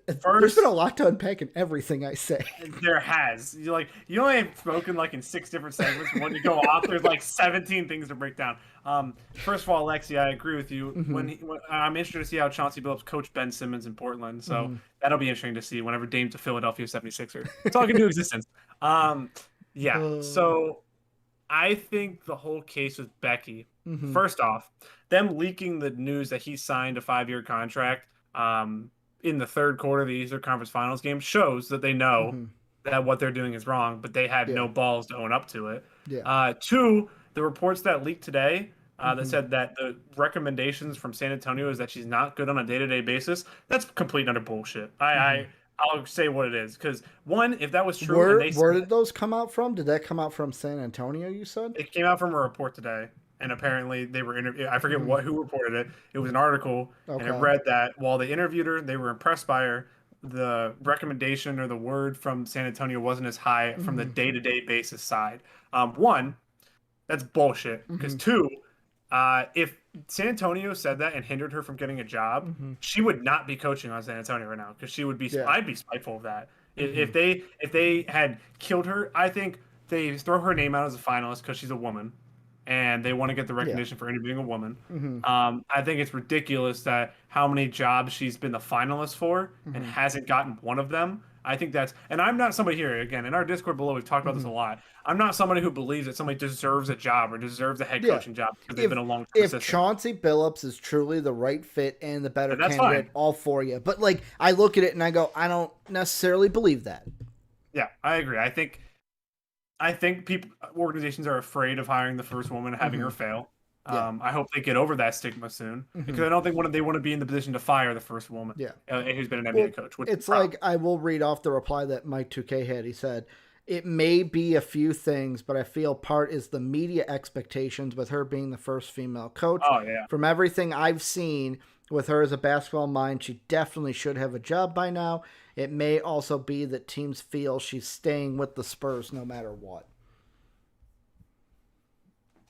A: There's been a lot to unpack in everything I say.
B: There has. You only have spoken like in 6 different segments. When you go off, there's like 17 things to break down. First of all, Alexi, I agree with you. When I'm interested to see how Chauncey Billups coached Ben Simmons in Portland, so that'll be interesting to see whenever Dame's a Philadelphia 76er. Talk into existence. So I think the whole case with Becky. First off, them leaking the news that he signed a 5-year contract in the third quarter of the Eastern Conference Finals game shows that they know that what they're doing is wrong, but they had no balls to own up to it. 2, the reports that leaked today that said that the recommendations from San Antonio is that she's not good on a day-to-day basis. That's complete utter bullshit. I'll say what it is, because one, if that was true,
A: where did those come out from? Did that come out from San Antonio? You said
B: it came out from a report today. And apparently they were I forget who reported it. It was an article, and it read that while they interviewed her, they were impressed by her. The recommendation or the word from San Antonio wasn't as high from the day-to-day basis side. One, that's bullshit. Because 2, if San Antonio said that and hindered her from getting a job, she would not be coaching on San Antonio right now. Because she would be. I'd be spiteful of that. If they had killed her, I think they throw her name out as a finalist because she's a woman. And they want to get the recognition for interviewing a woman. I think it's ridiculous that how many jobs she's been the finalist for and hasn't gotten one of them. I think that's, and I'm not somebody here, again, in our Discord below, we've talked about this a lot. I'm not somebody who believes that somebody deserves a job or deserves a head coaching job because they've been a long-term assistant.
A: If Chauncey Billups is truly the right fit and the better candidate, all for you. But, like, I look at it and I go, I don't necessarily believe that.
B: Yeah, I agree. I think organizations are afraid of hiring the first woman and having her fail. I hope they get over that stigma soon because I don't think they want to be in the position to fire the first woman who's been an NBA coach.
A: It's like, I will read off the reply that Mike 2K had. He said, it may be a few things, but I feel part is the media expectations with her being the first female coach.
B: Oh, yeah.
A: From everything I've seen with her as a basketball mind, she definitely should have a job by now. It may also be that teams feel she's staying with the Spurs no matter what.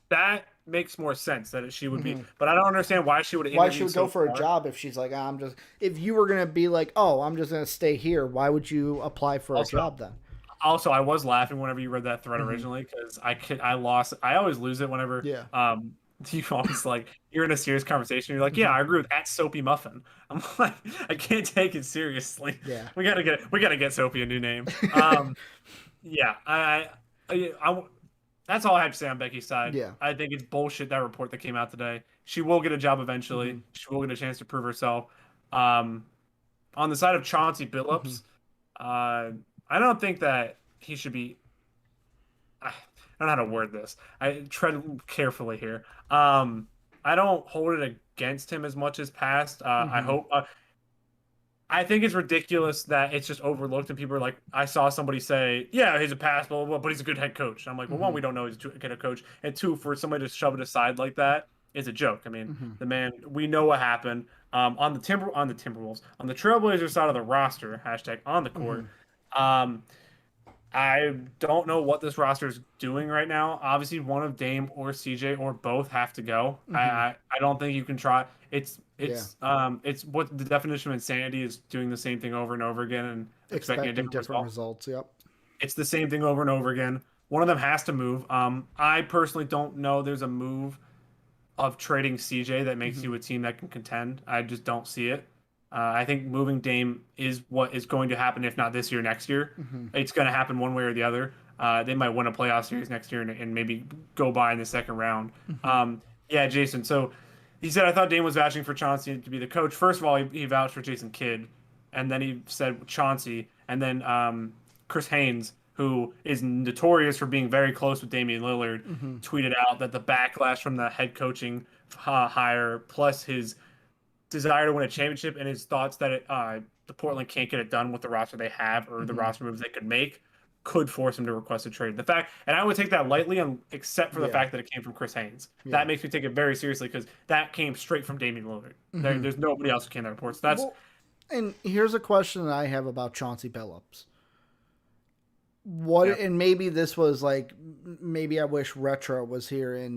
B: That makes more sense that she would be, but I don't understand why she would.
A: Why she would go for a job if she's like, if you were gonna be like, oh, I'm just gonna stay here. Why would you apply for a job then?
B: Also, I was laughing whenever you read that thread originally because I always lose it whenever you always like you're in a serious conversation. You're like, yeah, I agree with @Soapy Muffin. I'm like, I can't take it seriously.
A: Yeah,
B: we gotta get Soapy a new name. That's all I have to say on Becky's side.
A: Yeah.
B: I think it's bullshit, that report that came out today. She will get a job eventually. She will get a chance to prove herself. On the side of Chauncey Billups, I don't think that he should be. I don't know how to word this. I tread carefully here. I don't hold it against him as much as past. I hope. I think it's ridiculous that it's just overlooked and people are like, I saw somebody say, yeah, he's a pass, blah, blah, blah, but he's a good head coach. I'm like, well, one, we don't know he's a good head coach. And 2, for somebody to shove it aside like that is a joke. I mean, the man, we know what happened. On the Timberwolves, on the Trailblazers side of the roster, #on the court, I don't know what this roster is doing right now. Obviously, one of Dame or CJ or both have to go. I don't think you can try. It's what the definition of insanity is: doing the same thing over and over again and expecting a different
A: results. Yep.
B: It's the same thing over and over again. One of them has to move. I personally don't know there's a move of trading CJ that makes you a team that can contend. I just don't see it. I think moving Dame is what is going to happen, if not this year, next year. It's going to happen one way or the other. They might win a playoff series next year and maybe go by in the second round. Yeah, Jason. So he said, I thought Dame was vouching for Chauncey to be the coach. First of all, he vouched for Jason Kidd. And then he said Chauncey. And then Chris Haynes, who is notorious for being very close with Damian Lillard, tweeted out that the backlash from the head coaching hire plus his desire to win a championship and his thoughts that the Portland can't get it done with the roster they have or the roster moves they could make could force him to request a trade. The fact, and I would take that lightly, except for the fact that it came from Chris Haynes.
A: Yeah.
B: That makes me take it very seriously because that came straight from Damian Lillard. There's nobody else who came to that report. So that's.
A: Well, and here's a question that I have about Chauncey Billups. And maybe this was like, maybe I wish Retro was here in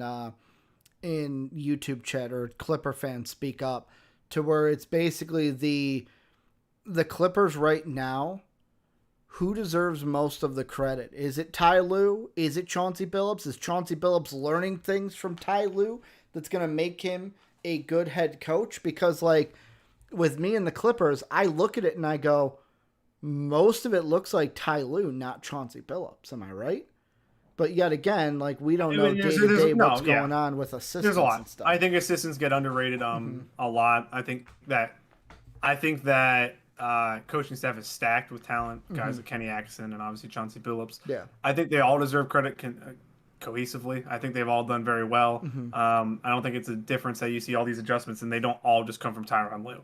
A: YouTube chat or Clipper fans speak up, to where it's basically the Clippers right now. Who deserves most of the credit? Is it Ty Lue? Is it Chauncey Billups? Is Chauncey Billups learning things from Ty Lue that's going to make him a good head coach? Because, like, with me and the Clippers, I look at it and I go, most of it looks like Ty Lue, not Chauncey Billups. Am I right? But yet again, like, we don't know day-to-day what's going on with assistants.
B: There's a lot.
A: And stuff.
B: I think assistants get underrated a lot. I think that coaching staff is stacked with talent, guys like Kenny Atkinson and obviously Chauncey Billups.
A: Yeah.
B: I think they all deserve credit cohesively. I think they've all done very well. I don't think it's a difference that you see all these adjustments and they don't all just come from Tyronn Lue,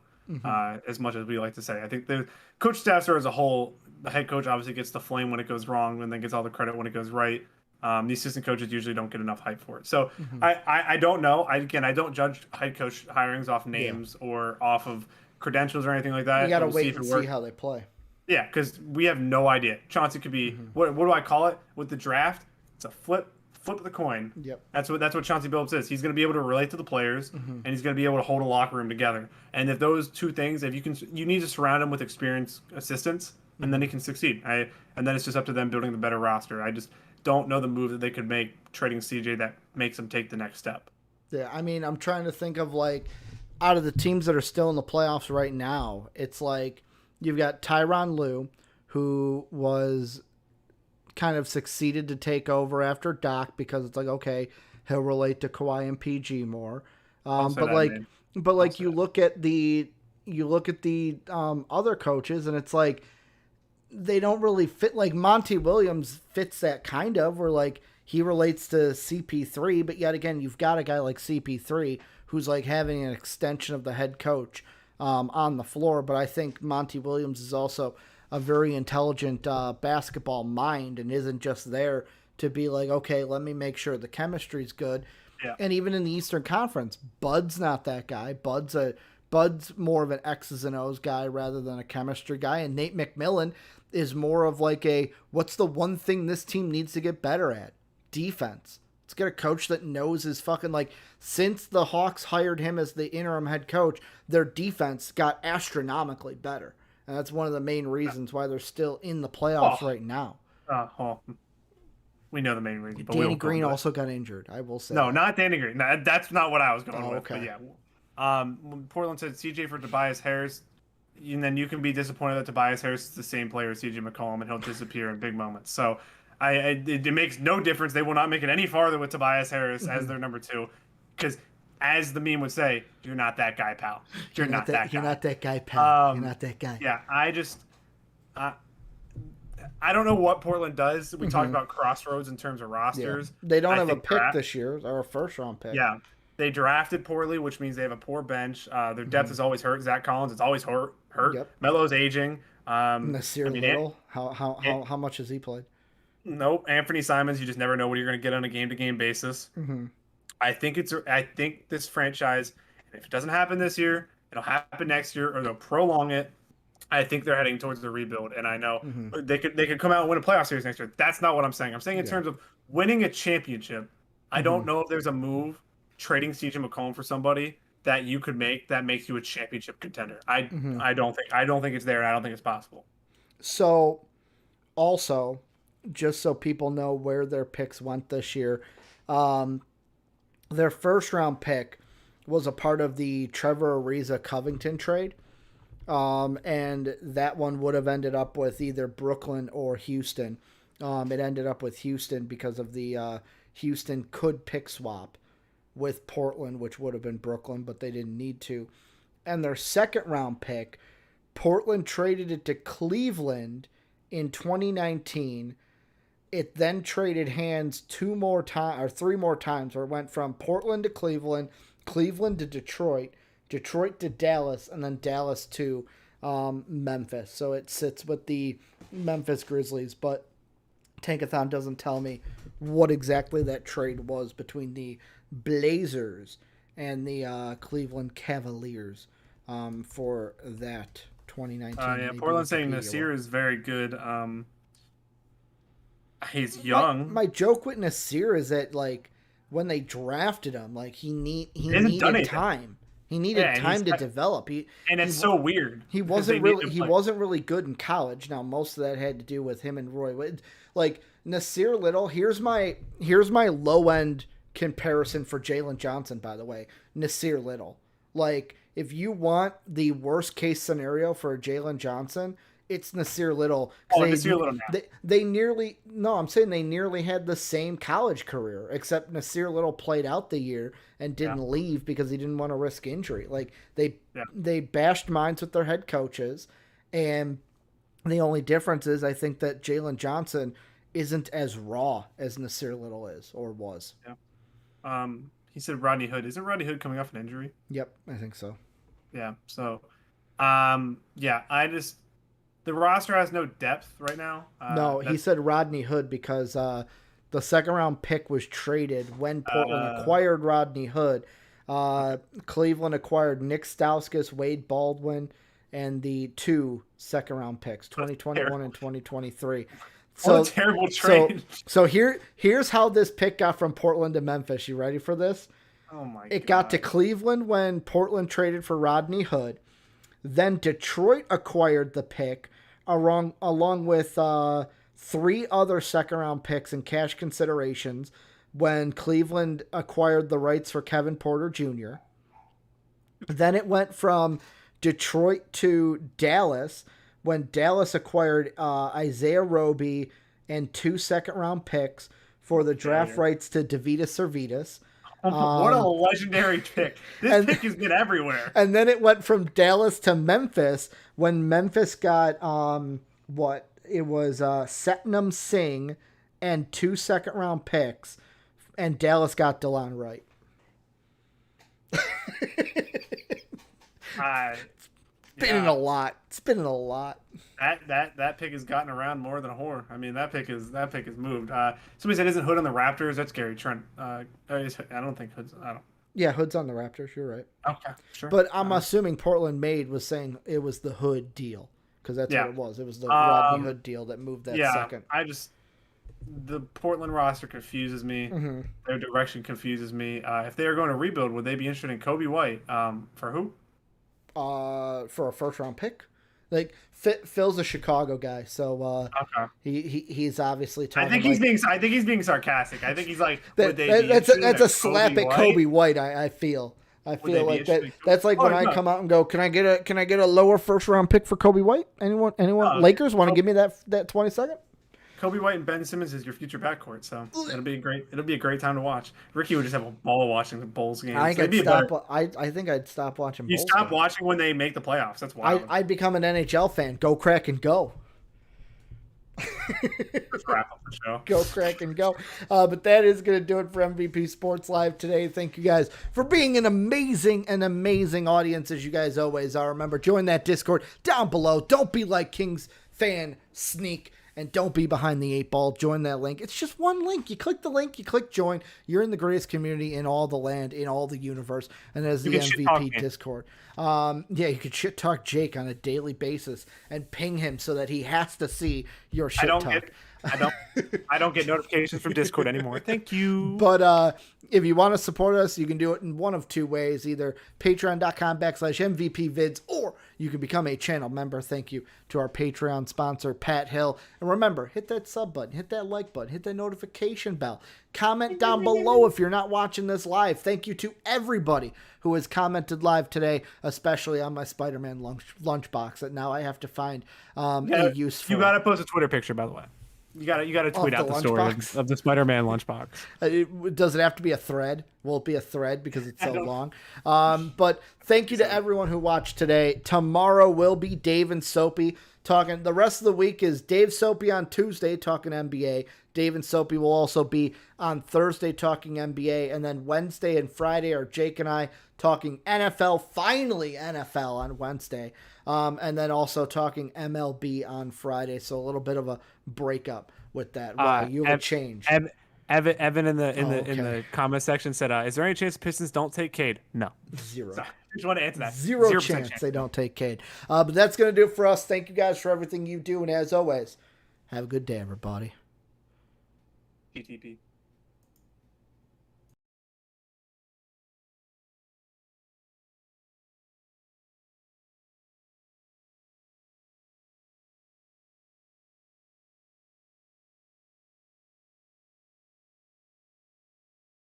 B: as much as we like to say. I think the coach staffs are as a whole. The head coach obviously gets the flame when it goes wrong and then gets all the credit when it goes right. The assistant coaches usually don't get enough hype for it. So I don't know. I don't judge head coach hirings off names or off of credentials or anything like that.
A: You got to wait and see how they play.
B: Yeah, because we have no idea. Chauncey could be what do I call it with the draft? It's a flip of the coin.
A: Yep.
B: That's what Chauncey Billups is. He's going to be able to relate to the players and he's going to be able to hold a locker room together. And if those two things, you need to surround him with experienced assistants, and then he can succeed. And then it's just up to them building the better roster. I just don't know the move that they could make trading CJ that makes them take the next step.
A: Yeah, I mean, I'm trying to think of, like, out of the teams that are still in the playoffs right now, it's like you've got Tyronn Lue, who was kind of succeeded to take over after Doc because it's like, okay, he'll relate to Kawhi and PG more. But you look at the other coaches and it's like they don't really fit. Like Monty Williams fits that kind of, where like he relates to CP3, but yet again, you've got a guy like CP3 who's like having an extension of the head coach on the floor. But I think Monty Williams is also a very intelligent basketball mind and isn't just there to be like, okay, let me make sure the chemistry's good.
B: Yeah.
A: And even in the Eastern Conference, Bud's not that guy. Bud's more of an X's and O's guy rather than a chemistry guy. And Nate McMillan is more of like what's the one thing this team needs to get better at? Defense. Let's get a coach that knows his fucking, like, since the Hawks hired him as the interim head coach, their defense got astronomically better. And that's one of the main reasons why they're still in the playoffs right now.
B: We know the main reason. But
A: Danny Green also got injured, I will say.
B: No, not Danny Green. No, that's not what I was going with.
A: Okay.
B: But yeah. When Portland said CJ for Tobias Harris, and then you can be disappointed that Tobias Harris is the same player as CJ McCollum and he'll disappear in big moments. So it makes no difference. They will not make it any farther with Tobias Harris as their number 2. Because as the meme would say, you're not that guy, pal. You're not that guy.
A: You're not that guy, pal. You're not that guy.
B: Yeah, I don't know what Portland does. We talked about crossroads in terms of rosters.
A: Yeah. They don't have a pick this year, or a first-round pick.
B: Yeah. They drafted poorly, which means they have a poor bench. Their depth is always hurt. Zach Collins is always hurt.
A: Yep.
B: Melo's aging.
A: Nasir Little, how much has he played?
B: Nope. Anthony Simons, you just never know what you're going to get on a game-to-game basis. I think this franchise, if it doesn't happen this year, it'll happen next year, or they'll prolong it. I think they're heading towards the rebuild, and I know they could come out and win a playoff series next year. That's not what I'm saying. I'm saying in terms of winning a championship. I don't know if there's a move trading CJ McCollum for somebody that you could make that makes you a championship contender. I don't think it's there, and I don't think it's possible.
A: So, also, just so people know where their picks went this year, their first round pick was a part of the Trevor Ariza Covington trade. And that one would have ended up with either Brooklyn or Houston. It ended up with Houston because of the Houston could pick swap with Portland, which would have been Brooklyn, but they didn't need to. And their second round pick, Portland traded it to Cleveland in 2019. It then traded hands 3 more times, or it went from Portland to Cleveland, Cleveland to Detroit, Detroit to Dallas, and then Dallas to Memphis. So it sits with the Memphis Grizzlies, but Tankathon doesn't tell me what exactly that trade was between the Blazers and the Cleveland Cavaliers for that 2019.
B: Portland's saying Nasir is very good. He's young.
A: My joke with Nasir is that, like, when they drafted him, like, he needed time. He needed time to develop.
B: It's so weird.
A: He wasn't really good in college. Now, most of that had to do with him and Roy. Like, Nasir Little, here's my low end comparison for Jalen Johnson, by the way. Nasir Little. Like, if you want the worst case scenario for Jalen Johnson, it's Nasir Little.
B: Nasir Little now.
A: They nearly had the same college career, except Nasir Little played out the year and didn't leave because he didn't want to risk injury. Like, they bashed minds with their head coaches, and the only difference is I think that Jalen Johnson isn't as raw as Nasir Little is or was.
B: Yeah. He said Rodney Hood. Isn't Rodney Hood coming off an injury?
A: Yep, I think so.
B: Yeah. So, the roster has no depth right now.
A: No, he said Rodney Hood because the second round pick was traded when Portland acquired Rodney Hood. Cleveland acquired Nick Stauskas, Wade Baldwin, and the 2 second round picks, 2021 and 2023. So,
B: what a terrible trade.
A: So here's how this pick got from Portland to Memphis. You ready for this?
B: Oh my God.
A: It got to Cleveland when Portland traded for Rodney Hood. Then Detroit acquired the pick along with 3 other second-round picks and cash considerations when Cleveland acquired the rights for Kevin Porter Jr. Then it went from Detroit to Dallas when Dallas acquired Isaiah Roby and 2 second-round picks for the draft rights to Davidas Servidis.
B: What a legendary pick. This pick has been everywhere.
A: And then it went from Dallas to Memphis when Memphis got Satnam Singh and 2 second-round picks, and Dallas got DeLon Wright. Spinning a lot.
B: That pick has gotten around more than a whore. I mean, that pick is moved. Somebody said, "Isn't Hood on the Raptors?" That's Gary Trent. I don't think Hood's.
A: Yeah, Hood's on the Raptors. You're right.
B: Okay, sure.
A: But I'm assuming Portland was saying it was the Hood deal because that's what it was. It was the Rodney Hood deal that moved that second.
B: The Portland roster confuses me. Mm-hmm. Their direction confuses me. If they are going to rebuild, would they be interested in Kobe White? For who?
A: For a first round pick. Like Phil's a Chicago guy, so he's obviously talking.
B: I think he's being sarcastic. I think he's like,
A: that's a slap at Kobe White. I feel like that's like when I come out and go, can I get a lower first round pick for Kobe White? Anyone? Lakers want to give me that 20 second?
B: Kobe White and Ben Simmons is your future backcourt, so it'll be a great time to watch. Ricky would just have a ball watching the Bulls games.
A: I think I'd stop watching.
B: You stop watching when they make the playoffs. That's wild.
A: I'd become an NHL fan. Go Crack and go.
B: Let's wrap up the show.
A: Go Crack and go. But that is going to do it for MVP Sports Live today. Thank you guys for being an amazing audience, as you guys always are. Remember, join that Discord down below. Don't be like Kings fan Sneak. And don't be behind the 8 ball. Join that link. It's just one link. You click the link. You click join. You're in the greatest community in all the land, in all the universe. And as the MVP Discord. You could shit talk Jake on a daily basis and ping him so that he has to see your shit talk.
B: I don't get notifications from Discord anymore. Thank you.
A: But if you want to support us, you can do it in one of 2 ways, either patreon.com/MVPvids, or you can become a channel member. Thank you to our Patreon sponsor, Pat Hill. And remember, hit that sub button, hit that like button, hit that notification bell. Comment down below if you're not watching this live. Thank you to everybody who has commented live today, especially on my Spider-Man lunchbox that now I have to find a use for.
C: You got to post a Twitter picture, by the way. You gotta tweet out the story of the Spider-Man lunchbox.
A: Does it have to be a thread? Will it be a thread because it's so long? But thank you to everyone who watched today. Tomorrow will be Dave and Soapy talking. The rest of the week is Dave Soapy on Tuesday talking NBA. Dave and Soapy will also be on Thursday talking NBA. And then Wednesday and Friday are Jake and I talking NFL, finally NFL on Wednesday. And then also talking MLB on Friday. So a little bit of a breakup with that. Wow, you have changed.
C: Evan in the comment section said, "Is there any chance the Pistons don't take Cade?" No,
A: zero.
B: Sorry. I just want to answer that.
A: Zero chance they don't take Cade. But that's going to do it for us. Thank you guys for everything you do. And as always, have a good day, everybody.
B: PTP.